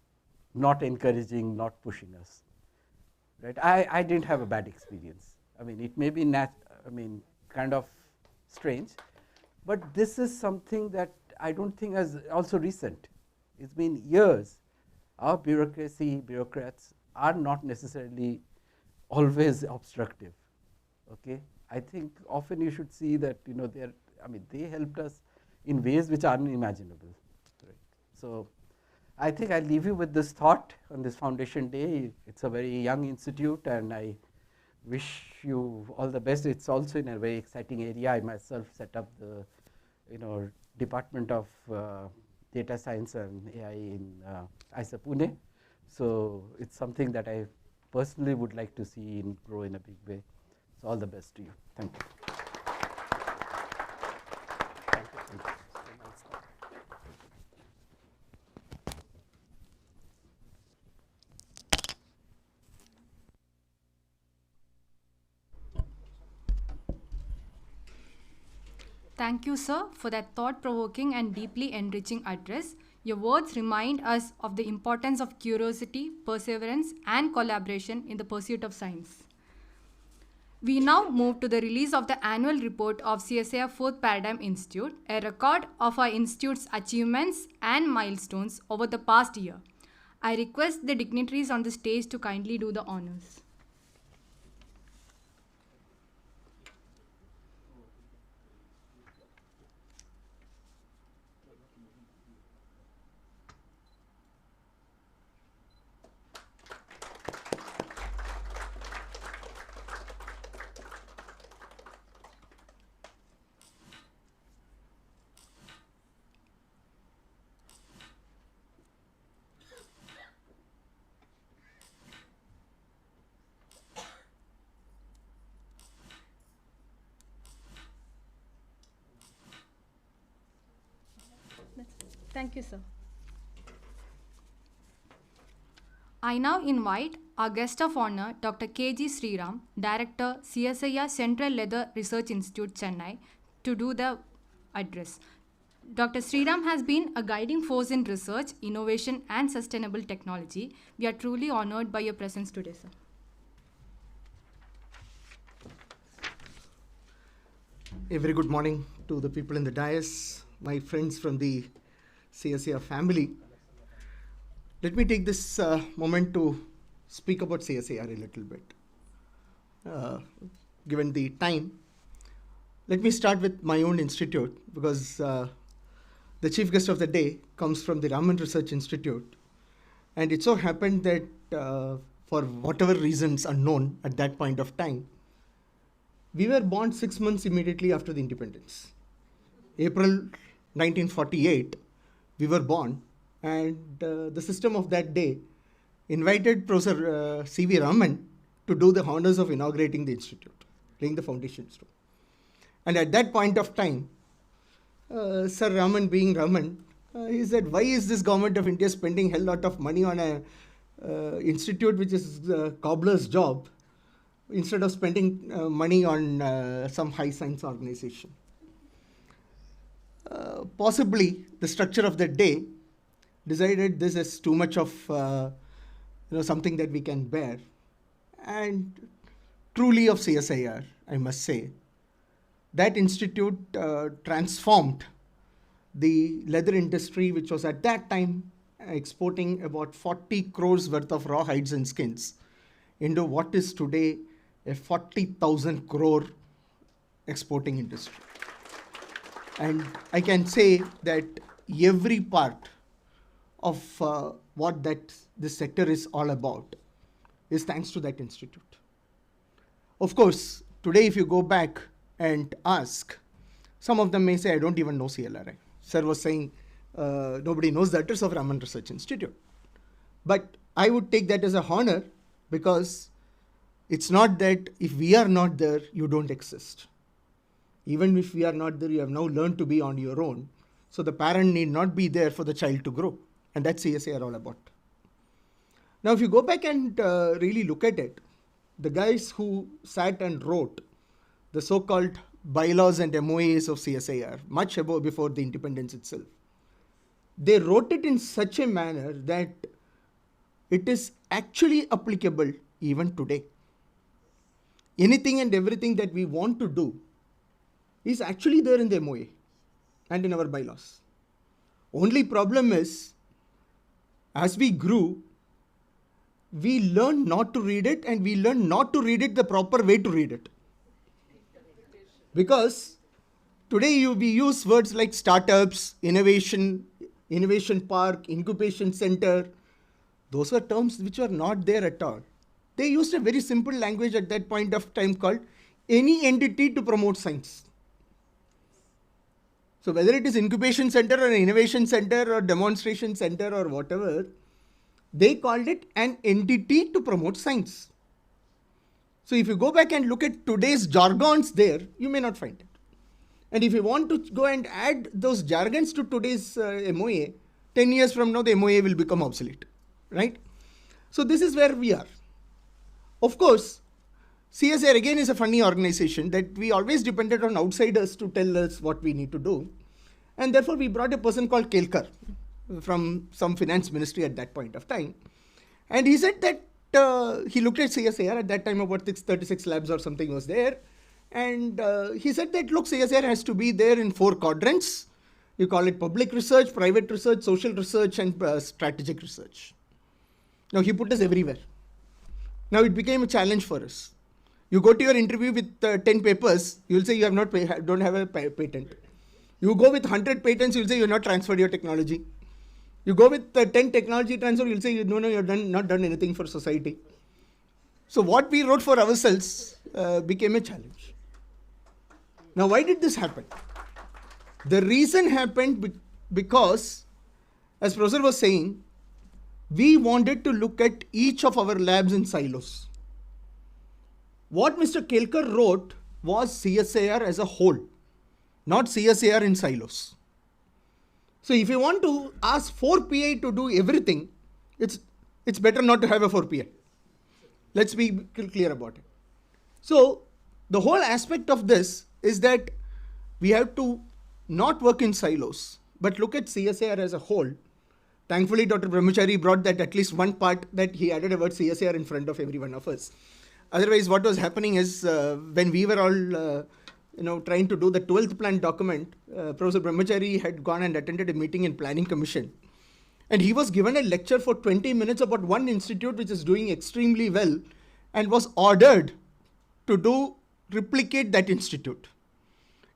not encouraging, not pushing us. Right? I didn't have a bad experience. I mean, it may be kind of strange, but this is something that I don't think is also recent. It's been years. Our bureaucrats are not necessarily always obstructive. Okay, I think often you should see that, you know, they helped us in ways which are unimaginable. Right? So I think I'll leave you with this thought on this Foundation Day. It's a very young institute, and I wish you all the best. It's also in a very exciting area. I myself set up the, you know, Department of Data Science and AI in IISER Pune. So it's something that I personally would like to see grow in a big way. So all the best to you. Thank you. Thank you. Thank you, sir, for that thought-provoking and deeply enriching address. Your words remind us of the importance of curiosity, perseverance, and collaboration in the pursuit of science. We now move to the release of the annual report of CSIR 4th Paradigm Institute, a record of our institute's achievements and milestones over the past year. I request the dignitaries on the stage to kindly do the honors. Thank you, sir. I now invite our guest of honor, Dr. K.G. Sriram, Director, CSIR Central Leather Research Institute, Chennai, to do the address. Dr. Sriram has been a guiding force in research, innovation, and sustainable technology. We are truly honored by your presence today, sir. A very good morning to the people in the dais, my friends from the CSIR family. Let me take this moment to speak about CSIR a little bit. Given the time, let me start with my own institute, because the chief guest of the day comes from the Raman Research Institute. And it so happened that for whatever reasons unknown at that point of time, we were born 6 months immediately after the independence. April 1948, we were born, and the system of that day invited Professor C.V. Raman to do the honors of inaugurating the institute, laying the foundation stone. And at that point of time, Sir Raman being Raman, he said, why is this government of India spending a hell lot of money on an institute which is a cobbler's job, instead of spending money on some high science organization? Possibly the structure of the day decided this is too much of something that we can bear. And truly of CSIR, I must say, that institute transformed the leather industry, which was at that time exporting about 40 crores worth of raw hides and skins, into what is today a 40,000 crore exporting industry. And I can say that every part of what this sector is all about is thanks to that institute. Of course, today if you go back and ask, some of them may say, I don't even know CLRI. Sir was saying nobody knows the address of Raman Research Institute. But I would take that as a honor, because it's not that if we are not there, you don't exist. Even if we are not there, you have now learned to be on your own. So the parent need not be there for the child to grow. And that's CSIR all about. Now, if you go back and really look at it, the guys who sat and wrote the so-called bylaws and MOAs of CSIR, much before the independence itself, they wrote it in such a manner that it is actually applicable even today. Anything and everything that we want to do is actually there in the MOA and in our bylaws. Only problem is, as we grew, we learned not to read it, and we learned not to read it the proper way to read it. Because today we use words like startups, innovation park, incubation center. Those were terms which were not there at all. They used a very simple language at that point of time called any entity to promote science. So whether it is incubation center or innovation center or demonstration center or whatever, they called it an entity to promote science. So if you go back and look at today's jargons there, you may not find it. And if you want to go and add those jargons to today's MOA, 10 years from now, the MOA will become obsolete, right? So this is where we are. Of course, CSIR again is a funny organization that we always depended on outsiders to tell us what we need to do. And therefore, we brought a person called Kelkar from some finance ministry at that point of time. And he said that he looked at CSIR at that time, about 36 labs or something was there. And he said that, look, CSIR has to be there in 4 quadrants. You call it public research, private research, social research, and strategic research. Now, he put us everywhere. Now, it became a challenge for us. You go to your interview with 10 papers, you will say you have don't have a patent. You go with 100 patents, you will say you have not transferred your technology. You go with 10 technology transfer, you will say you have not done anything for society. So what we wrote for ourselves became a challenge. Now, why did this happen? The reason happened because, as Professor was saying, we wanted to look at each of our labs in silos. What Mr. Kelkar wrote was CSIR as a whole, not CSIR in silos. So if you want to ask 4PI to do everything, it's better not to have a 4PI. Let's be clear about it. So the whole aspect of this is that we have to not work in silos, but look at CSIR as a whole. Thankfully, Dr. Brahmachari brought that at least one part that he added about CSIR in front of every one of us. Otherwise, what was happening is when we were all trying to do the 12th plan document, Professor Brahmachari had gone and attended a meeting in Planning Commission. And he was given a lecture for 20 minutes about one institute which is doing extremely well and was ordered to replicate that institute.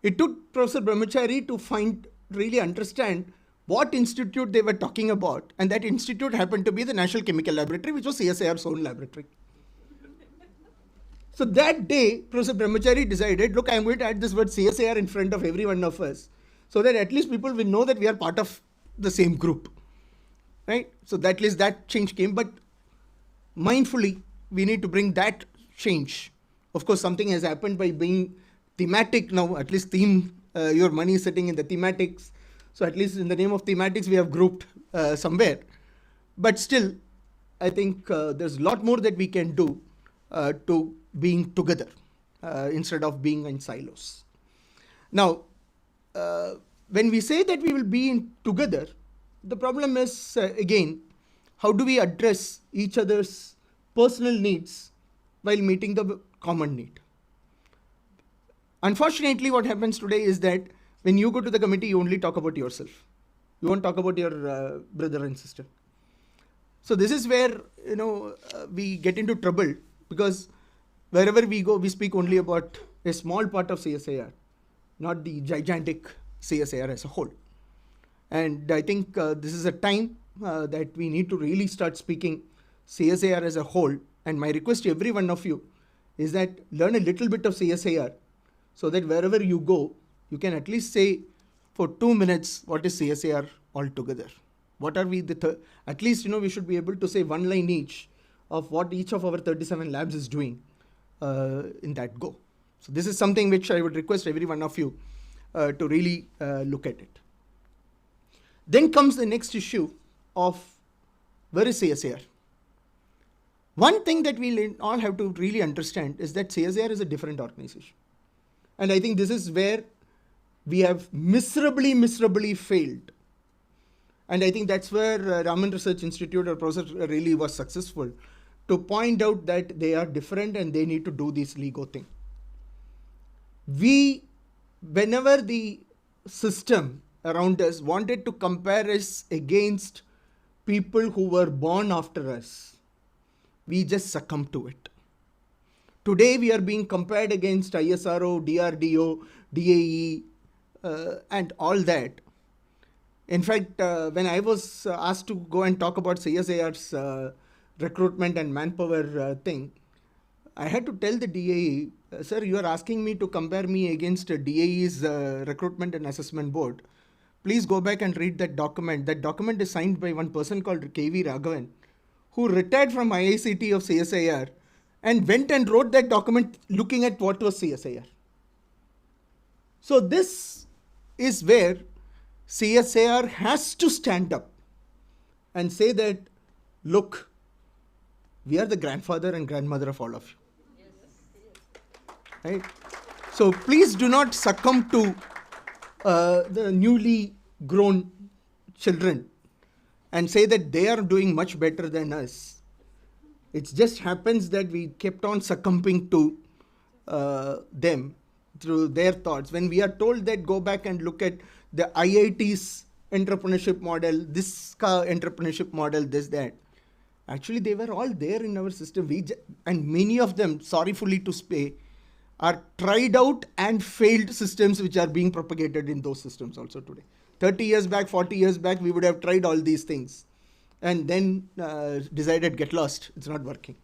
It took Professor Brahmachari to really understand what institute they were talking about. And that institute happened to be the National Chemical Laboratory, which was CSIR's own laboratory. So that day, Professor Brahmachari decided, look, I'm going to add this word CSIR in front of every one of us so that at least people will know that we are part of the same group, right? So at least that change came, but mindfully, we need to bring that change. Of course, something has happened by being thematic now, at least your money is sitting in the thematics. So at least in the name of thematics, we have grouped somewhere. But still, I think there's a lot more that we can do to being together instead of being in silos. Now, when we say that we will be together, the problem is, again, how do we address each other's personal needs while meeting the common need? Unfortunately, what happens today is that when you go to the committee, you only talk about yourself. You won't talk about your brother and sister. So this is where we get into trouble, because wherever we go, we speak only about a small part of CSIR, not the gigantic CSIR as a whole. And I think this is a time that we need to really start speaking CSIR as a whole. And my request to every one of you is that learn a little bit of CSIR so that wherever you go, you can at least say for 2 minutes, what is CSIR altogether? What are we, at least, we should be able to say one line each of what each of our 37 labs is doing in that go. So this is something which I would request every one of you to really look at it. Then comes the next issue of where is CSIR? One thing that we all have to really understand is that CSIR is a different organization. And I think this is where we have miserably failed. And I think that's where Raman Research Institute or Professor really was successful to point out that they are different and they need to do this LEGO thing. Whenever the system around us wanted to compare us against people who were born after us, we just succumbed to it. Today we are being compared against ISRO, DRDO, DAE, and all that. In fact, when I was asked to go and talk about CSIR's recruitment and manpower thing, I had to tell the DAE, sir, you are asking me to compare me against DAE's recruitment and assessment board. Please go back and read that document. That document is signed by one person called KV Raghavan, who retired from IICT of CSIR and went and wrote that document looking at what was CSIR. So this is where CSIR has to stand up and say that, look, we are the grandfather and grandmother of all of you. Right? So please do not succumb to the newly grown children and say that they are doing much better than us. It just happens that we kept on succumbing to them through their thoughts. When we are told that go back and look at the IIT's entrepreneurship model, this entrepreneurship model, this, that. Actually, they were all there in our system. And many of them, sorryfully to say, are tried out and failed systems which are being propagated in those systems also today. 30 years back, 40 years back, we would have tried all these things and then decided get lost. It's not working.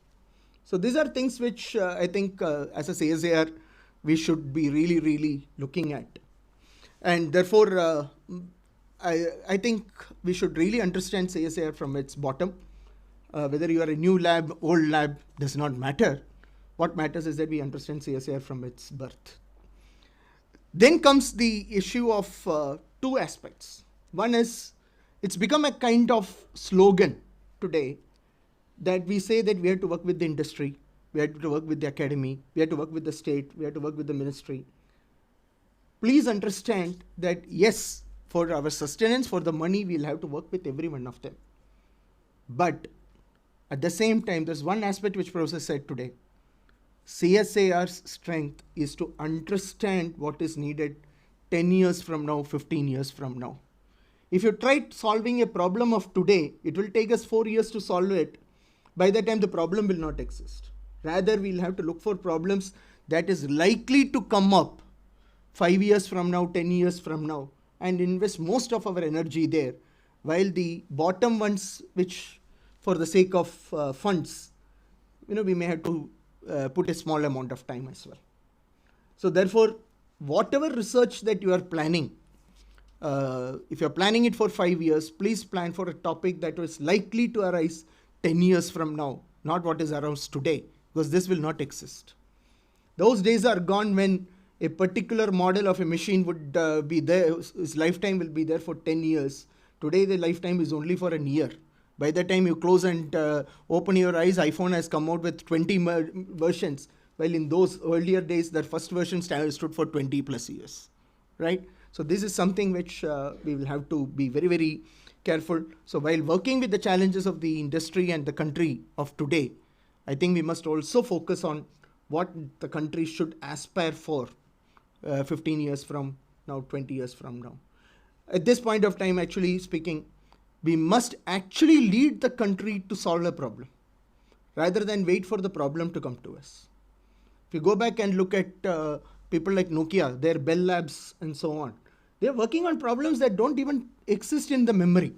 So these are things which I think as a CSIR, we should be really looking at. And therefore, I think we should really understand CSIR from its bottom. Whether you are a new lab, old lab, does not matter. What matters is that we understand CSIR from its birth. Then comes the issue of two aspects. One is, it's become a kind of slogan today that we say that we have to work with the industry, we have to work with the academy, we have to work with the state, we have to work with the ministry. Please understand that yes, for our sustenance, for the money, we'll have to work with every one of them. But at the same time, there's one aspect which Professor said today. CSIR's strength is to understand what is needed 10 years from now, 15 years from now. If you try solving a problem of today, it will take us 4 years to solve it. By that time, the problem will not exist. Rather, we'll have to look for problems that is likely to come up 5 years from now, 10 years from now, and invest most of our energy there, while the bottom ones, which for the sake of funds, we may have to put a small amount of time as well. So therefore, whatever research that you are planning, if you're planning it for 5 years, please plan for a topic that is likely to arise 10 years from now, not what is around today, because this will not exist. Those days are gone when a particular model of a machine would be there, its lifetime will be there for 10 years. Today, the lifetime is only for a year. By the time you close and open your eyes, iPhone has come out with 20 versions, while in those earlier days, the first version stood for 20 plus years, right? So this is something which we will have to be very careful. So while working with the challenges of the industry and the country of today, I think we must also focus on what the country should aspire for 15 years from now, 20 years from now. At this point of time, actually speaking, we must actually lead the country to solve a problem rather than wait for the problem to come to us. If you go back and look at people like Nokia, their Bell Labs and so on, they are working on problems that don't even exist in the memory.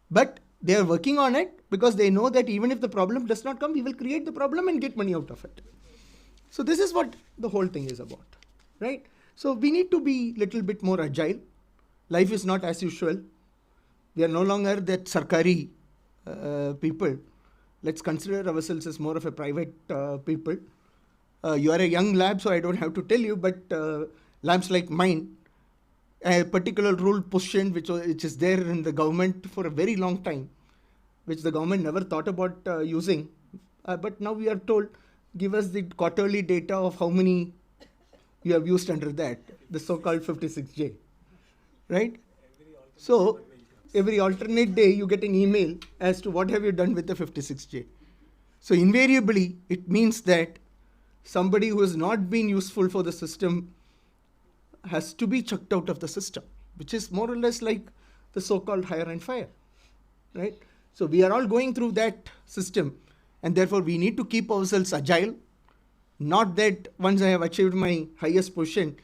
But they are working on it because they know that even if the problem does not come, we will create the problem and get money out of it. So this is what the whole thing is about, right? So we need to be a little bit more agile. Life is not as usual. We are no longer that Sarkari people. Let's consider ourselves as more of a private people. You are a young lab, so I don't have to tell you, but labs like mine, a particular rule position which is there in the government for a very long time, which the government never thought about using. But now we are told, give us the quarterly data of how many you have used under that, the so-called 56J, right? So every alternate day you get an email as to what have you done with the 56J. So invariably, it means that somebody who has not been useful for the system has to be chucked out of the system, which is more or less like the so-called hire and fire, right? So we are all going through that system, and therefore we need to keep ourselves agile. Not that once I have achieved my highest position,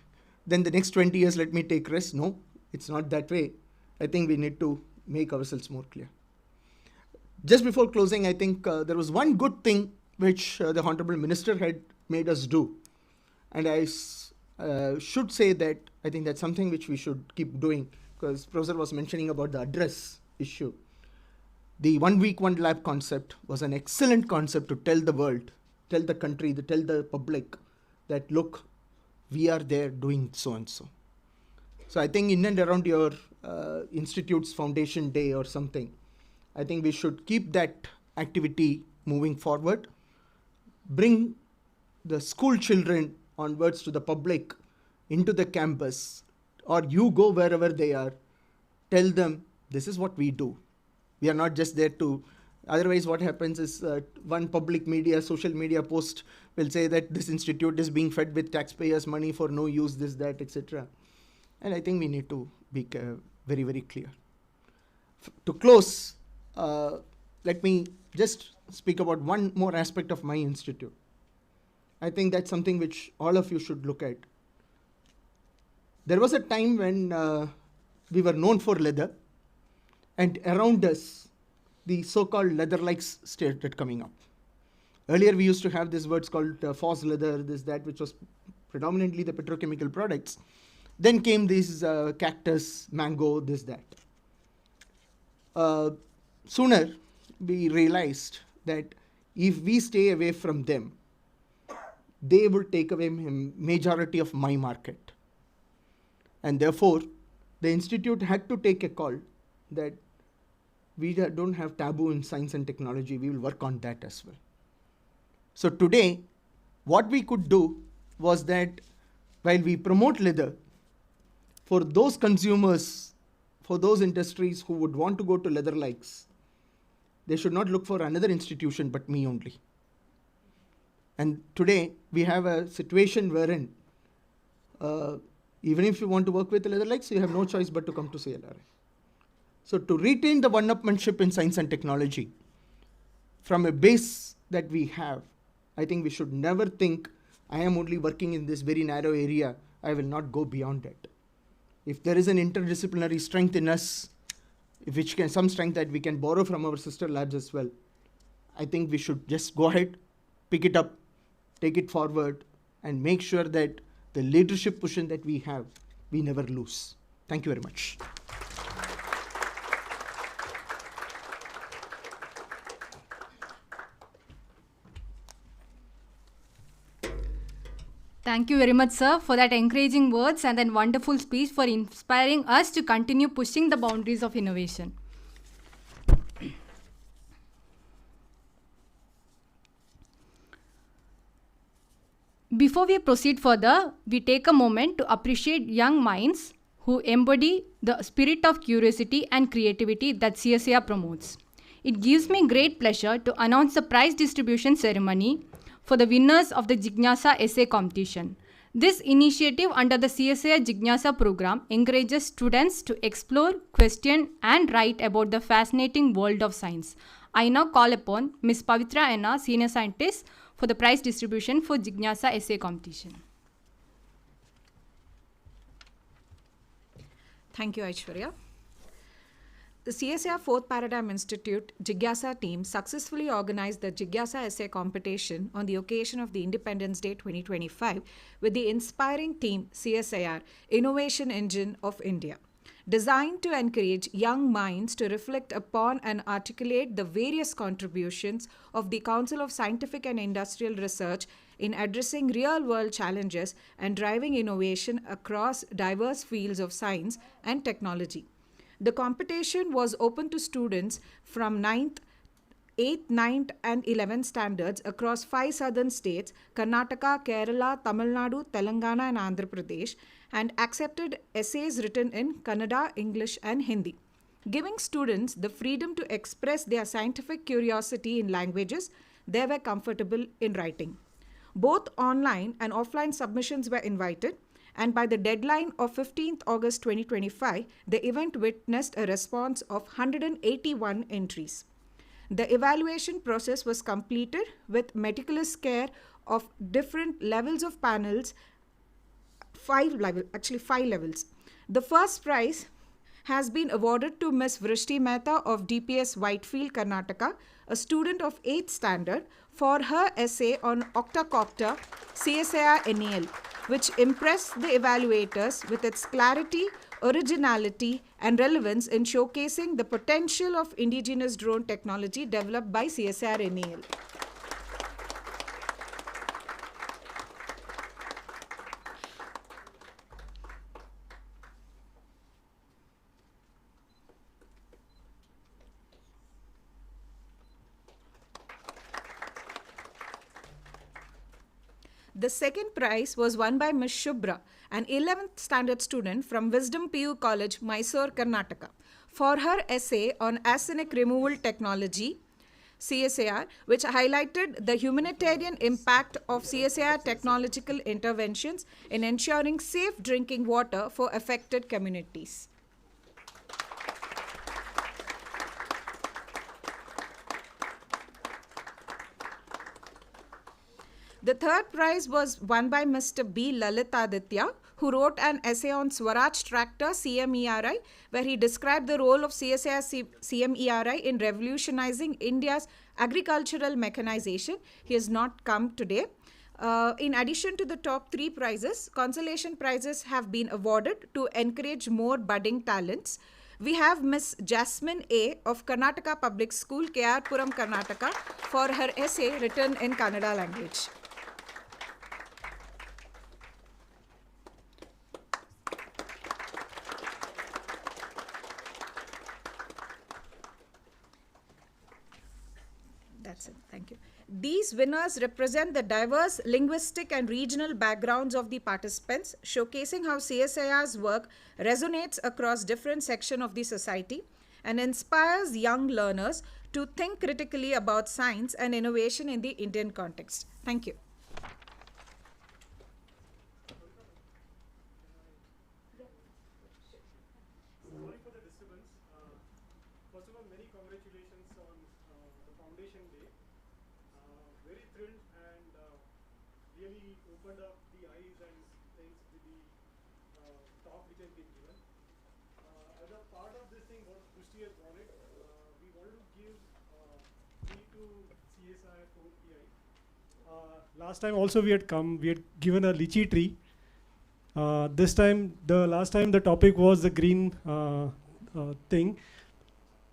then the next 20 years let me take rest. No, it's not that way. I think we need to make ourselves more clear. Just before closing, I think there was one good thing which the Honorable Minister had made us do. And I should say that I think that's something which we should keep doing, because Professor was mentioning about the address issue. The 1 week, 1 lab concept was an excellent concept to tell the world, tell the country, tell the public that, look, we are there doing so and so. So I think in and around your institute's foundation day or something, I think we should keep that activity moving forward, bring the school children onwards to the public, into the campus, or you go wherever they are, tell them this is what we do. We are not just there to, otherwise what happens is one public media, social media post will say that this institute is being fed with taxpayers' money for no use, this, that, etc. And I think we need to be very, very clear. To close, let me just speak about one more aspect of my institute. I think that's something which all of you should look at. There was a time when we were known for leather, and around us, the so-called leather-likes started coming up. Earlier, we used to have these words called false leather, this, that, which was predominantly the petrochemical products. Then came these cactus, mango, this, that. Sooner, we realized that if we stay away from them, they will take away majority of my market. And therefore, the institute had to take a call that we don't have taboo in science and technology. We will work on that as well. So today, what we could do was that while we promote leather, for those consumers, for those industries who would want to go to leather likes, they should not look for another institution but me only. And today, we have a situation wherein even if you want to work with leather likes, you have no choice but to come to CLRI. So to retain the one-upmanship in science and technology from a base that we have, I think we should never think, I am only working in this very narrow area, I will not go beyond it. If there is an interdisciplinary strength in us, which can some strength that we can borrow from our sister labs as well, I think we should just go ahead, pick it up, take it forward, and make sure that the leadership position that we have, we never lose. Thank you very much. Thank you very much, sir, for that encouraging words and then wonderful speech for inspiring us to continue pushing the boundaries of innovation. Before we proceed further, we take a moment to appreciate young minds who embody the spirit of curiosity and creativity that CSIR promotes. It gives me great pleasure to announce the prize distribution ceremony for the winners of the Jignasa Essay Competition. This initiative under the CSIR Jignasa program encourages students to explore, question, and write about the fascinating world of science. I now call upon Ms. Pavitra Enna, Senior Scientist, for the prize distribution for Jignasa Essay Competition. Thank you, Aishwarya. The CSIR Fourth Paradigm Institute Jigyasa team successfully organized the Jigyasa Essay Competition on the occasion of the Independence Day 2025 with the inspiring theme CSIR, Innovation Engine of India. Designed to encourage young minds to reflect upon and articulate the various contributions of the Council of Scientific and Industrial Research in addressing real-world challenges and driving innovation across diverse fields of science and technology. The competition was open to students from 9th, 8th, 9th, and 11th standards across 5 southern states Karnataka, Kerala, Tamil Nadu, Telangana, and Andhra Pradesh, and accepted essays written in Kannada, English, and Hindi, giving students the freedom to express their scientific curiosity in languages they were comfortable in writing. Both online and offline submissions were invited, and by the deadline of 15th August 2025, the event witnessed a response of 181 entries. The evaluation process was completed with meticulous care of different levels of panels, 5 levels. The first prize has been awarded to Ms. Vrishti Mehta of DPS Whitefield, Karnataka, a student of 8th standard, for her essay on octocopter CSIR NAL, which impressed the evaluators with its clarity, originality, and relevance in showcasing the potential of indigenous drone technology developed by CSIR NAL. The second prize was won by Ms. Shubhra, an 11th standard student from Wisdom PU College, Mysore, Karnataka, for her essay on arsenic removal technology, CSIR, which highlighted the humanitarian impact of CSIR technological interventions in ensuring safe drinking water for affected communities. The third prize was won by Mr. B. Lalitaditya, who wrote an essay on Swaraj Tractor CMERI, where he described the role of CSIR CMERI in revolutionizing India's agricultural mechanization. He has not come today. In addition to the top 3 prizes, consolation prizes have been awarded to encourage more budding talents. We have Ms. Jasmine A. of Karnataka Public School, KR Puram, Karnataka, for her essay written in Kannada language. That's it. Thank you. These winners represent the diverse linguistic and regional backgrounds of the participants, showcasing how CSIR's work resonates across different sections of the society and inspires young learners to think critically about science and innovation in the Indian context. Thank you. Sorry for the disturbance. First of all, many congratulations on the Foundation Day. Very thrilled and really opened up the eyes and things with the talk which has been given. As a part of this thing, what Krishti has brought it, we wanted to give lead to CSIR 4PI. Last time also we had given a lychee tree. This time, last time the topic was the green thing.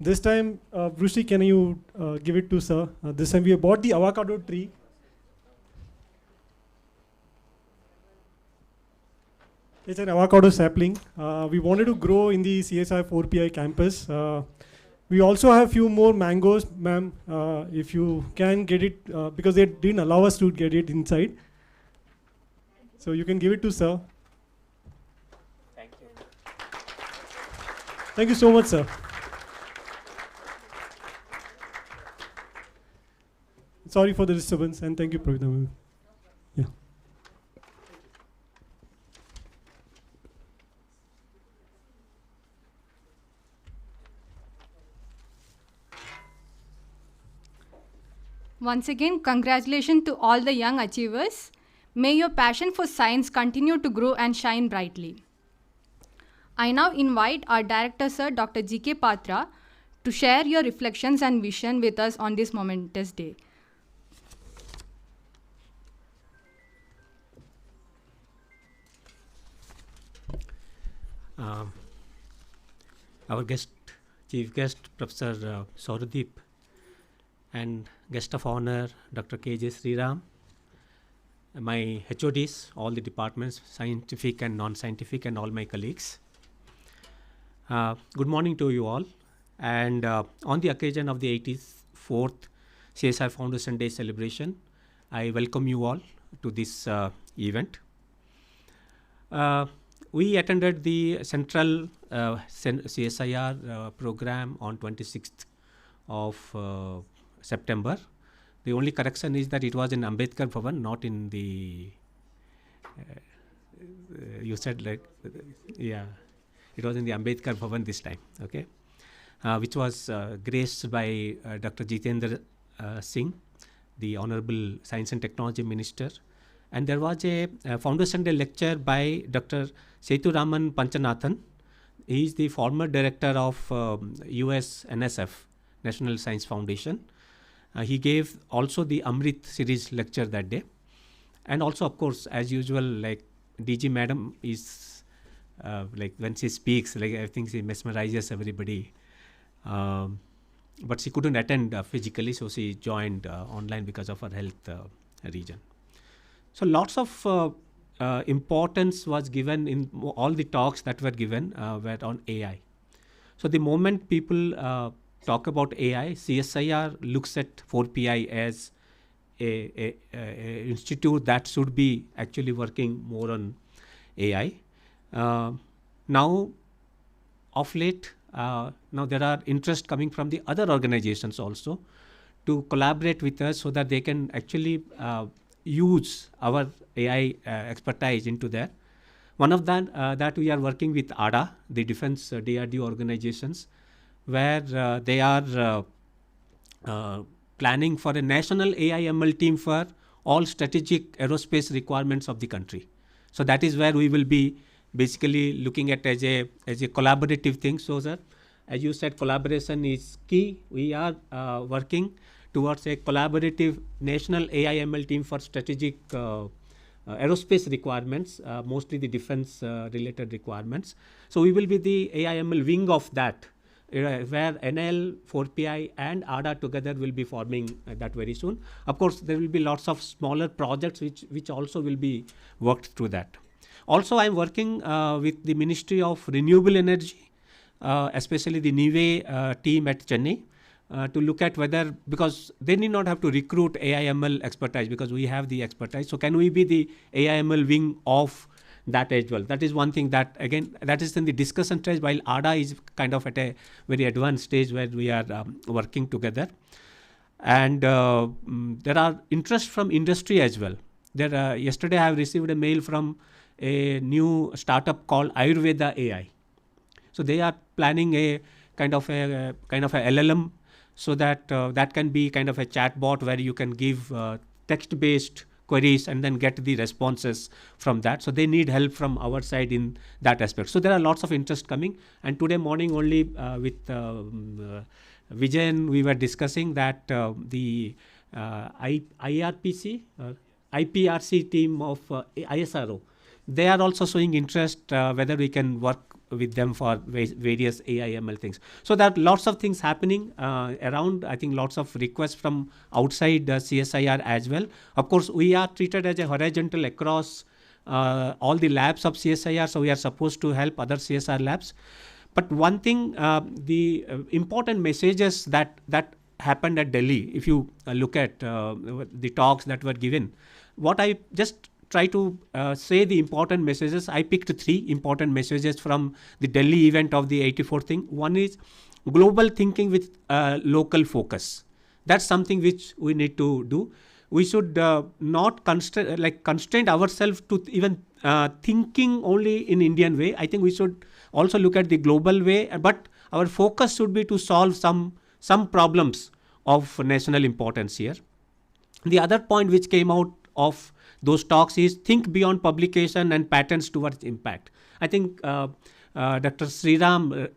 This time, Brucey, can you give it to sir? This time we have bought the avocado tree. It's an avocado sapling. We wanted to grow in the CSI 4PI campus. We also have few more mangoes, ma'am, if you can get it, because they didn't allow us to get it inside. So you can give it to sir. Thank you. Thank you so much, sir. Sorry for the disturbance, and thank you, Pravita ma'am. Yeah. Once again, congratulations to all the young achievers. May your passion for science continue to grow and shine brightly. I now invite our Director Sir, Dr. G.K. Patra, to share your reflections and vision with us on this momentous day. Our chief guest, Professor Sauradip, and guest of honor, Dr. K.J. Sriram, my HODs, all the departments, scientific and non-scientific, and all my colleagues. Good morning to you all. And on the occasion of the 84th CSIR Foundation Day celebration, I welcome you all to this event. We attended the central CSIR program on 26th of September. The only correction is that it was in Ambedkar Bhavan, not in the, you said like, yeah, it was in the Ambedkar Bhavan this time, okay, which was graced by Dr. Jitendra Singh, the Honorable Science and Technology Minister. And there was a Foundation Day lecture by Dr. Seturaman Panchanathan. He is the former director of US NSF, National Science Foundation. He gave also the Amrit series lecture that day. And also, of course, as usual, like DG Madam is like when she speaks, like I think she mesmerizes everybody. But she couldn't attend physically, so she joined online because of her health reason. So lots of importance was given in all the talks that were given were on AI. So the moment people talk about AI, CSIR looks at 4PI as a institute that should be actually working more on AI. Now, of late, now there are interest coming from the other organizations also to collaborate with us so that they can actually use our AI expertise into that. One of them that we are working with ADA, the Defense DRDO organizations, where they are planning for a national AI ML team for all strategic aerospace requirements of the country. So that is where we will be basically looking at as a collaborative thing. So sir, as you said, collaboration is key. We are working towards a collaborative national AI ML team for strategic aerospace requirements, mostly the defense related requirements. So we will be the AI ML wing of that, where NL, 4PI and ADA together will be forming that very soon. Of course, there will be lots of smaller projects which also will be worked through that. Also, I am working with the Ministry of Renewable Energy, especially the NIVE team at Chennai, to look at whether, because they need not have to recruit AI/ML expertise because we have the expertise. So can we be the AI/ML wing of that as well? That is one thing that, again, that is in the discussion stage, while ADA is kind of at a very advanced stage where we are working together. And there are interest from industry as well. There, yesterday I have received a mail from a new startup called Ayurveda AI. So they are planning a kind of a LLM, so that that can be kind of a chatbot where you can give text-based queries and then get the responses from that. So they need help from our side in that aspect. So there are lots of interest coming. And today morning only with Vijayan, we were discussing that the IPRC team of ISRO, they are also showing interest whether we can work with them for various AI/ML things. So there are lots of things happening around. I think lots of requests from outside CSIR as well. Of course, we are treated as a horizontal across all the labs of CSIR, so we are supposed to help other CSIR labs. But one thing, the important messages that happened at Delhi, if you look at the talks that were given, what I just try to say the important messages. I picked 3 important messages from the Delhi event of the 84th thing. One is global thinking with local focus. That's something which we need to do. We should not constrain ourselves to even thinking only in Indian way. I think we should also look at the global way, but our focus should be to solve some problems of national importance here. The other point which came out of those talks is think beyond publication and patents towards impact. I think Dr. Sriram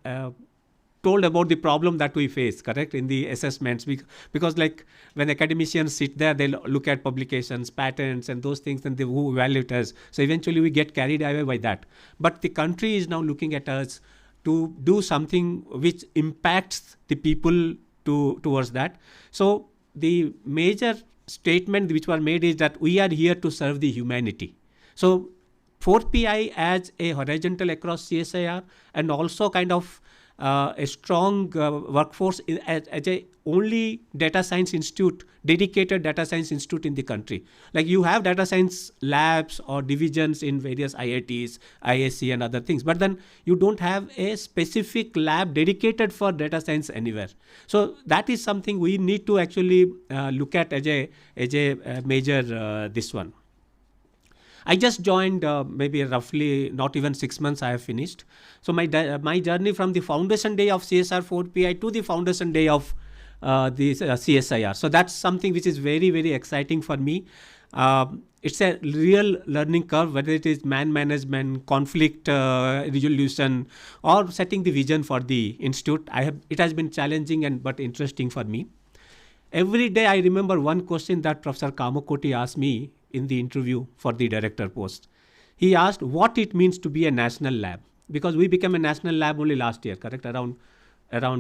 told about the problem that we face, correct, in the assessments, because like when academicians sit there, they look at publications, patents and those things, and they evaluate us. So eventually we get carried away by that. But the country is now looking at us to do something which impacts the people towards that. So the major statement which were made is that we are here to serve the humanity. So 4PI as a horizontal across CSIR and also kind of a strong workforce as a only data science institute, dedicated data science institute in the country. Like you have data science labs or divisions in various IITs, ISC and other things, but then you don't have a specific lab dedicated for data science anywhere. So that is something we need to actually look at as a major this one. I just joined maybe roughly not even 6 months I have finished. So my journey from the foundation day of CSIR 4PI to the foundation day of the CSIR. So that's something which is very, very exciting for me. It's a real learning curve, whether it is man management, conflict resolution, or setting the vision for the institute. It has been challenging but interesting for me. Every day I remember one question that Professor Kamakoti asked me in the interview for the director post. He asked what it means to be a national lab, because we became a national lab only last year, correct? Around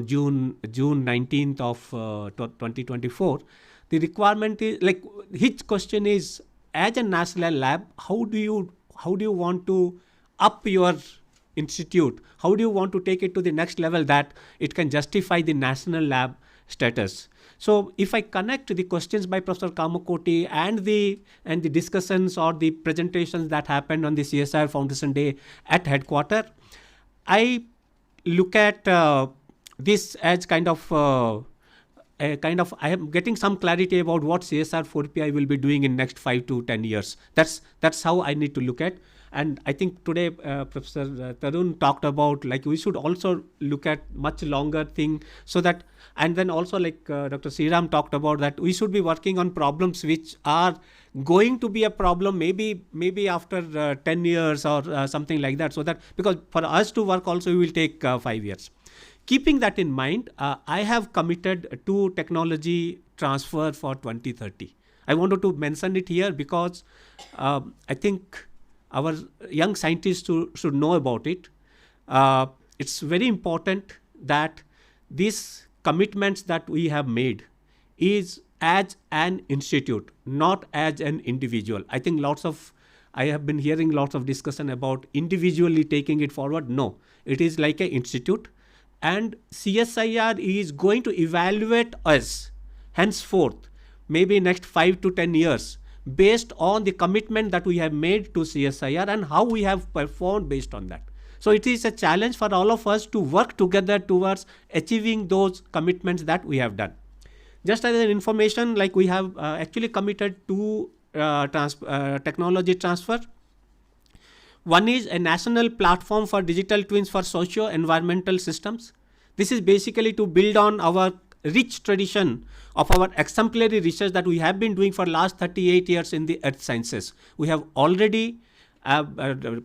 June 19th of 2024. The requirement is like, his question is, as a national lab, how do you want to up your institute? How do you want to take it to the next level that it can justify the national lab status? So if I connect the questions by Professor Kamakoti and the discussions or the presentations that happened on the CSIR Foundation Day at headquarters, I look at this as kind of I am getting some clarity about what CSIR 4PI will be doing in next 5 to 10 years. That's how I need to look at. And I think today Professor Tarun talked about like we should also look at much longer thing, so that, and then also like Dr. Sriram talked about that we should be working on problems which are going to be a problem maybe after 10 years or something like that, so that, because for us to work also we will take 5 years. Keeping that in mind, I have committed to technology transfer for 2030. I wanted to mention it here because I think our young scientists should know about it. It's very important that these commitments that we have made is as an institute, not as an individual. I think I have been hearing lots of discussion about individually taking it forward. No, it is like an institute, and CSIR is going to evaluate us henceforth, maybe next 5 to 10 years, based on the commitment that we have made to CSIR and how we have performed based on that. So it is a challenge for all of us to work together towards achieving those commitments that we have done. Just as an information, like we have actually committed to technology transfer. One is a national platform for digital twins for socio-environmental systems. This is basically to build on our rich tradition of our exemplary research that we have been doing for last 38 years in the earth sciences. We have already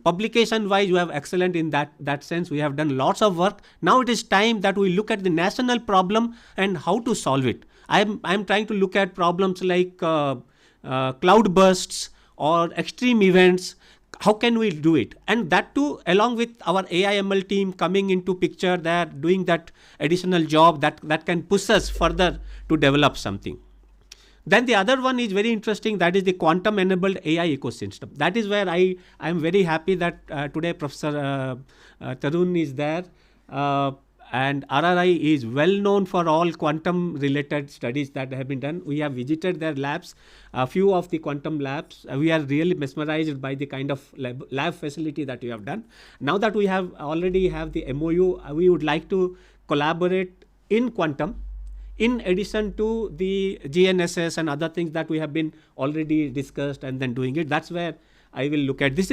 publication wise, we have excellent in that sense. We have done lots of work. Now it is time that we look at the national problem and how to solve it. I'm trying to look at problems like cloud bursts or extreme events. How can we do it? And that too, along with our AI/ML team coming into picture, they're doing that additional job that can push us further to develop something. Then the other one is very interesting, that is the quantum enabled AI ecosystem. That is where I am very happy that today Professor Tarun is there. And RRI is well known for all quantum related studies that have been done. We have visited their labs, a few of the quantum labs. We are really mesmerized by the kind of lab facility that you have done. Now that we already have the MOU, we would like to collaborate in quantum, in addition to the GNSS and other things that we have been already discussed and then doing it. That's where I will look at. This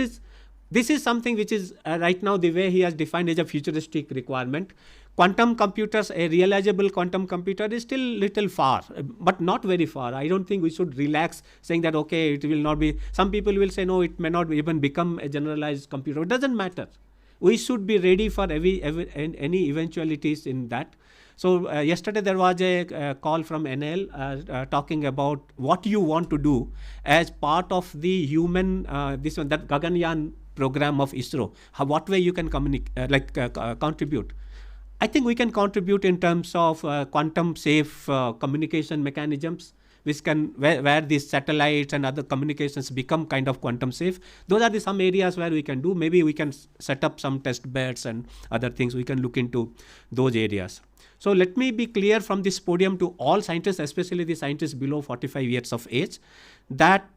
is something which is right now the way he has defined as a futuristic requirement. Quantum computers, a realizable quantum computer is still little far, but not very far. I don't think we should relax saying that, okay, it will not be. Some people will say, no, it may not even become a generalized computer. It doesn't matter. We should be ready for any eventualities in that. So yesterday there was a call from NL talking about what you want to do as part of the human, that Gaganyaan program of ISRO. What way you can contribute. I think we can contribute in terms of quantum safe communication mechanisms. which can where these satellites and other communications become kind of quantum safe. Those are the some areas where we can do. Maybe we can set up some test beds and other things. We can look into those areas. So let me be clear from this podium to all scientists, especially the scientists below 45 years of age, that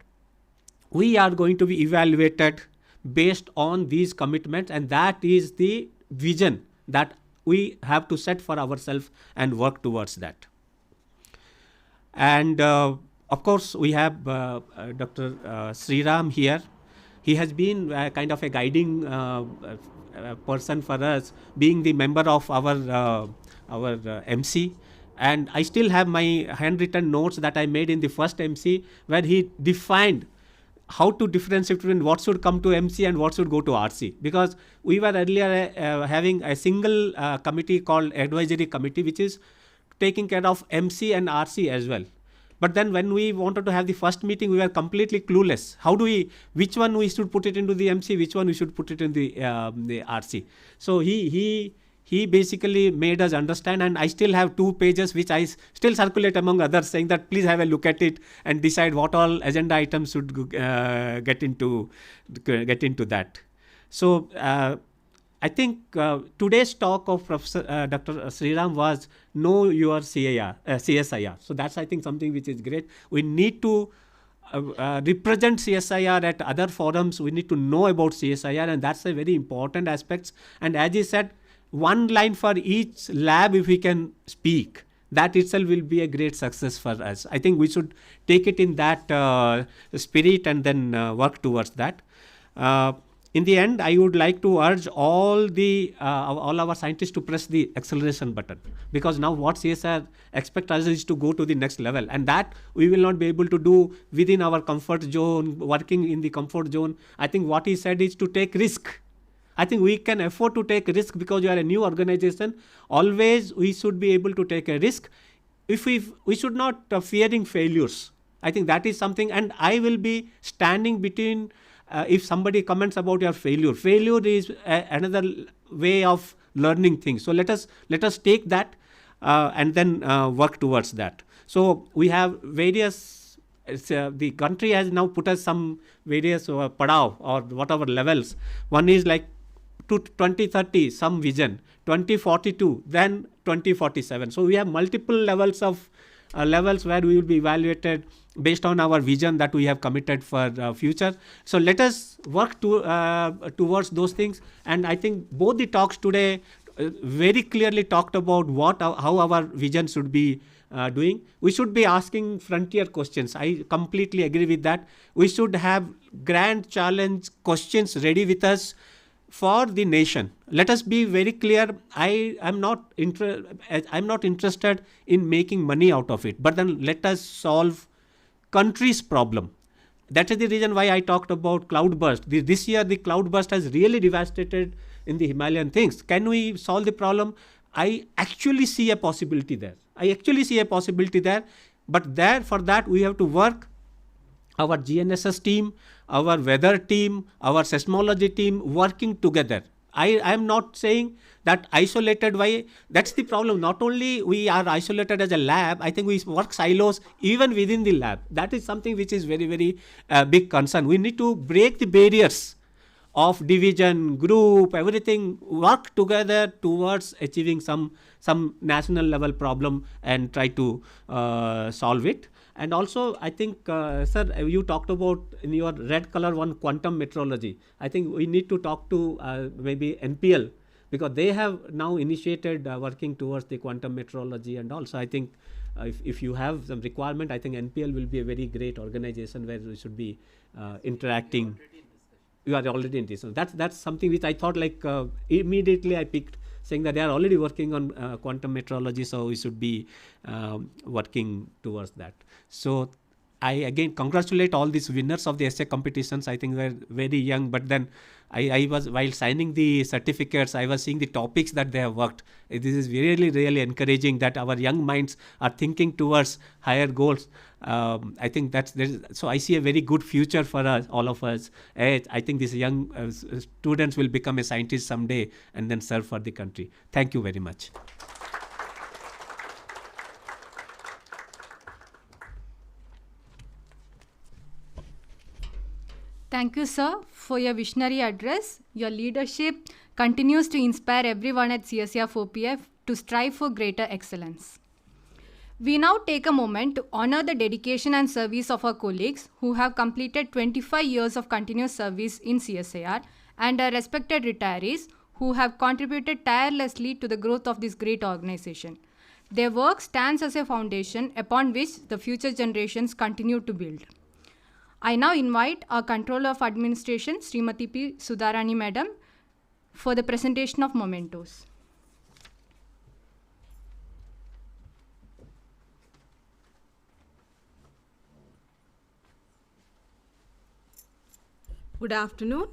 we are going to be evaluated based on these commitments, and that is the vision that we have to set for ourselves and work towards that. And of course, we have Dr. Sriram here. He has been kind of a guiding person for us, being the member of our MC. And I still have my handwritten notes that I made in the first MC, where he defined how to differentiate between what should come to MC and what should go to RC. Because we were earlier having a single committee called advisory committee, which is taking care of MC and RC as well. But then when we wanted to have the first meeting, we were completely clueless. How do we, which one we should put it into the MC, which one we should put it in the RC. So he basically made us understand, and I still have 2 pages which I still circulate among others, saying that please have a look at it and decide what all agenda items should get into that. So I think today's talk of Professor Dr. Sriram was know your CSIR. So that's, I think, something which is great. We need to represent CSIR at other forums. We need to know about CSIR, and that's a very important aspect. And as he said, one line for each lab, if we can speak, that itself will be a great success for us. I think we should take it in that spirit and then work towards that. In the end, I would like to urge all our scientists to press the acceleration button, because now what CSIR expects us is to go to the next level, and that we will not be able to do within our comfort zone, working in the comfort zone. I think what he said is to take risk. I think we can afford to take risk because you are a new organization. Always we should be able to take a risk. If we should not fearing failures. I think that is something, and I will be standing between. If somebody comments about your failure is another way of learning things. So let us take that and then work towards that. So we have various. The country has now put us some various padav or whatever levels. One is like to 2030 some vision, 2042, then 2047. So we have multiple levels of levels where we will be evaluated based on our vision that we have committed for future. So let us work towards those things. And I think both the talks today very clearly talked about how our vision should be doing. We should be asking frontier questions. I completely agree with that. We should have grand challenge questions ready with us for the nation. Let us be very clear. I'm not interested in making money out of it, but then let us solve country's problem. That is the reason why I talked about cloudburst. This year the cloudburst has really devastated in the Himalayan things. Can we solve the problem? I actually see a possibility there. But for that we have to work. Our GNSS team, our weather team, our seismology team working together. I am not saying that isolated way. That's the problem. Not only we are isolated as a lab, I think we work silos even within the lab. That is something which is very, very big concern. We need to break the barriers of division, group, everything, work together towards achieving some national level problem and try to solve it. And also, I think, sir, you talked about in your red color one quantum metrology. I think we need to talk to maybe NPL, because they have now initiated working towards the quantum metrology. And also, I think if you have some requirement, I think NPL will be a very great organization where we should be interacting. You are already in this. So that's something which I thought like immediately I picked, saying that they are already working on quantum metrology, so we should be working towards that. So I again congratulate all these winners of the essay competitions. I think they're very young, but then I was, while signing the certificates, I was seeing the topics that they have worked. This is really, really encouraging that our young minds are thinking towards higher goals. I think so I see a very good future for us, all of us. I think these young students will become a scientist someday and then serve for the country. Thank you very much. Thank you, sir, for your visionary address. Your leadership continues to inspire everyone at CSIR 4PI to strive for greater excellence. We now take a moment to honor the dedication and service of our colleagues who have completed 25 years of continuous service in CSIR and our respected retirees who have contributed tirelessly to the growth of this great organization. Their work stands as a foundation upon which the future generations continue to build. I now invite our Controller of Administration, Srimati P. Sudharani Madam, for the presentation of mementos. Good afternoon,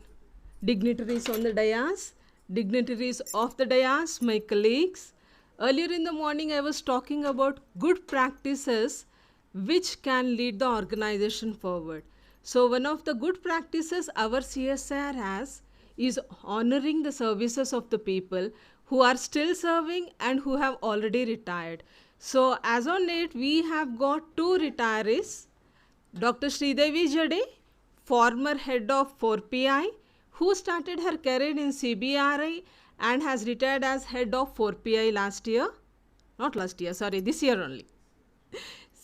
dignitaries on the dais, dignitaries of the dais, my colleagues. Earlier in the morning, I was talking about good practices which can lead the organization forward. So one of the good practices our CSIR has is honoring the services of the people who are still serving and who have already retired. So as on date, we have got 2 retirees, Dr. Sridevi Jade, former head of 4PI, who started her career in CBRI and has retired as head of 4PI this year only.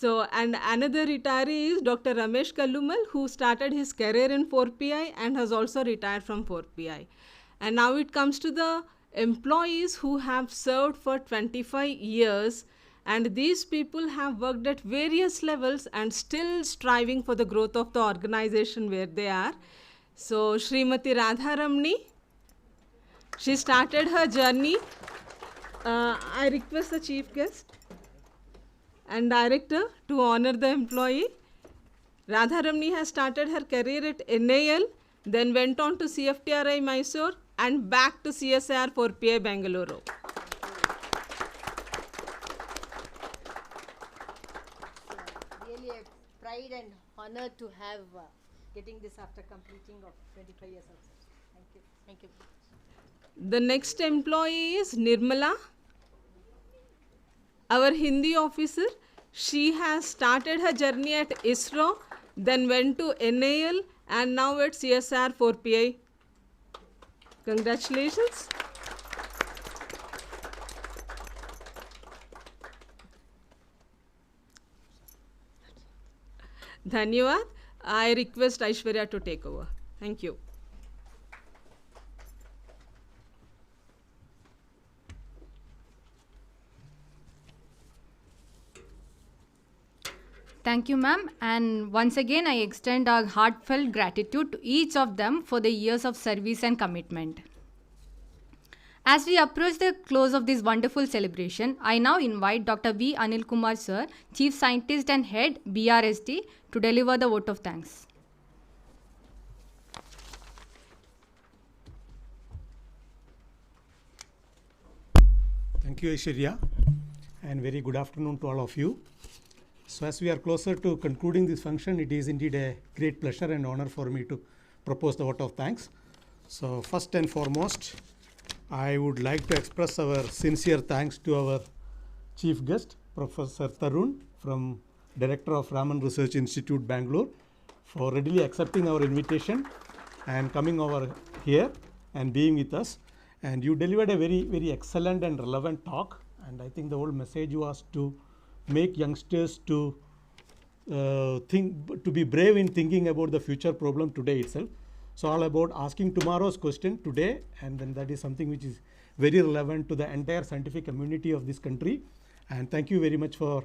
So, and another retiree is Dr. Ramesh Kallumal, who started his career in 4PI and has also retired from 4PI. And now it comes to the employees who have served for 25 years, and these people have worked at various levels and still striving for the growth of the organization where they are. So Srimati Radharamni, she started her journey. I request the chief guest and director to honor the employee. Radharamni has started her career at NAL, then went on to CFTRI Mysore and back to CSIR 4PI Bengaluru. Really a pride and honor to have getting this after completing of 25 years of service. Thank you. Thank you. The next employee is Nirmala, our Hindi officer. She has started her journey at ISRO, then went to NAL and now at CSIR 4PI. Congratulations. Dhanyavad. I request Aishwarya to take over. Thank you. Thank you, ma'am. And once again, I extend our heartfelt gratitude to each of them for the years of service and commitment. As we approach the close of this wonderful celebration, I now invite Dr. V. Anil Kumar Sir, Chief Scientist and Head, BRST, to deliver the vote of thanks. Thank you, Aishwarya, and very good afternoon to all of you. So as we are closer to concluding this function, it is indeed a great pleasure and honor for me to propose the vote of thanks. So first and foremost, I would like to express our sincere thanks to our chief guest, Professor Tarun, from Director of Raman Research Institute, Bangalore, for readily accepting our invitation and coming over here and being with us. And you delivered a very, very excellent and relevant talk. And I think the whole message was to make youngsters to be brave in thinking about the future problem today itself. So all about asking tomorrow's question today, and then that is something which is very relevant to the entire scientific community of this country. And thank you very much for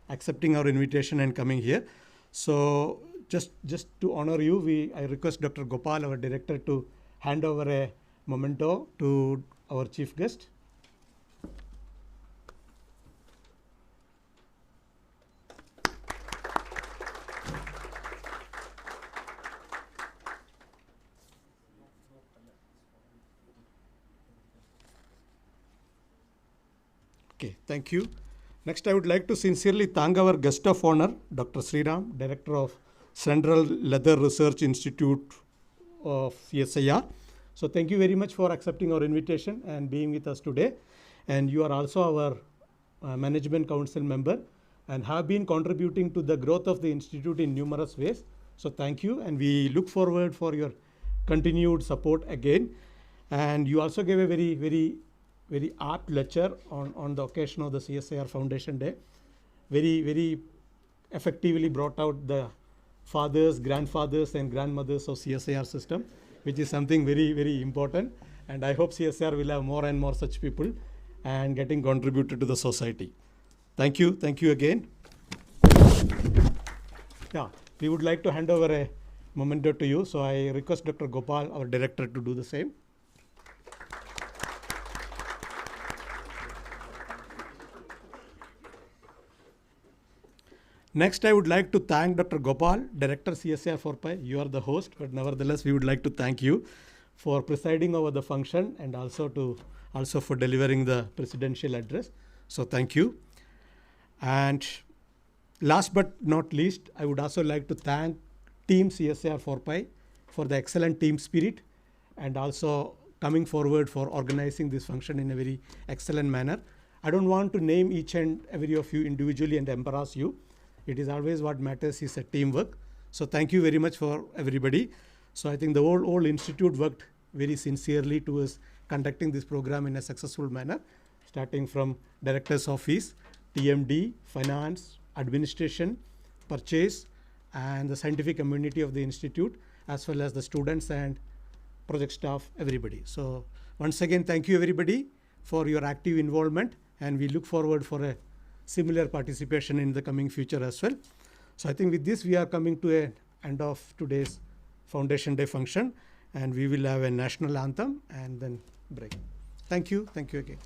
accepting our invitation and coming here. So just to honor you, I request Dr. Gopal, our director, to hand over a memento to our chief guest. Okay, thank you. Next, I would like to sincerely thank our guest of honor, Dr. Sriram, Director of Central Leather Research Institute of CSIR. So thank you very much for accepting our invitation and being with us today. And you are also our Management Council member and have been contributing to the growth of the institute in numerous ways. So thank you, and we look forward for your continued support again. And you also gave a very apt lecture on the occasion of the CSIR Foundation Day. Very effectively brought out the fathers, grandfathers and grandmothers of CSIR system, which is something very important. And I hope CSIR will have more and more such people and getting contributed to the society. Thank you again. Yeah, we would like to hand over a memento to you. So I request Dr. Gopal, our director, to do the same. Next, I would like to thank Dr. Gopal, Director CSIR 4Pi. You are the host, but nevertheless, we would like to thank you for presiding over the function and also for delivering the presidential address. So thank you. And last but not least, I would also like to thank Team CSIR 4Pi for the excellent team spirit and also coming forward for organizing this function in a very excellent manner. I don't want to name each and every of you individually and embarrass you. It is always what matters is a teamwork. So thank you very much for everybody. So I think the whole institute worked very sincerely towards conducting this program in a successful manner, starting from Director's Office, TMD, Finance, Administration, Purchase, and the scientific community of the institute, as well as the students and project staff, everybody. So once again, thank you everybody for your active involvement, and we look forward for a similar participation in the coming future as well. So I think with this, we are coming to an end of today's Foundation Day function, and we will have a national anthem and then break. Thank you again.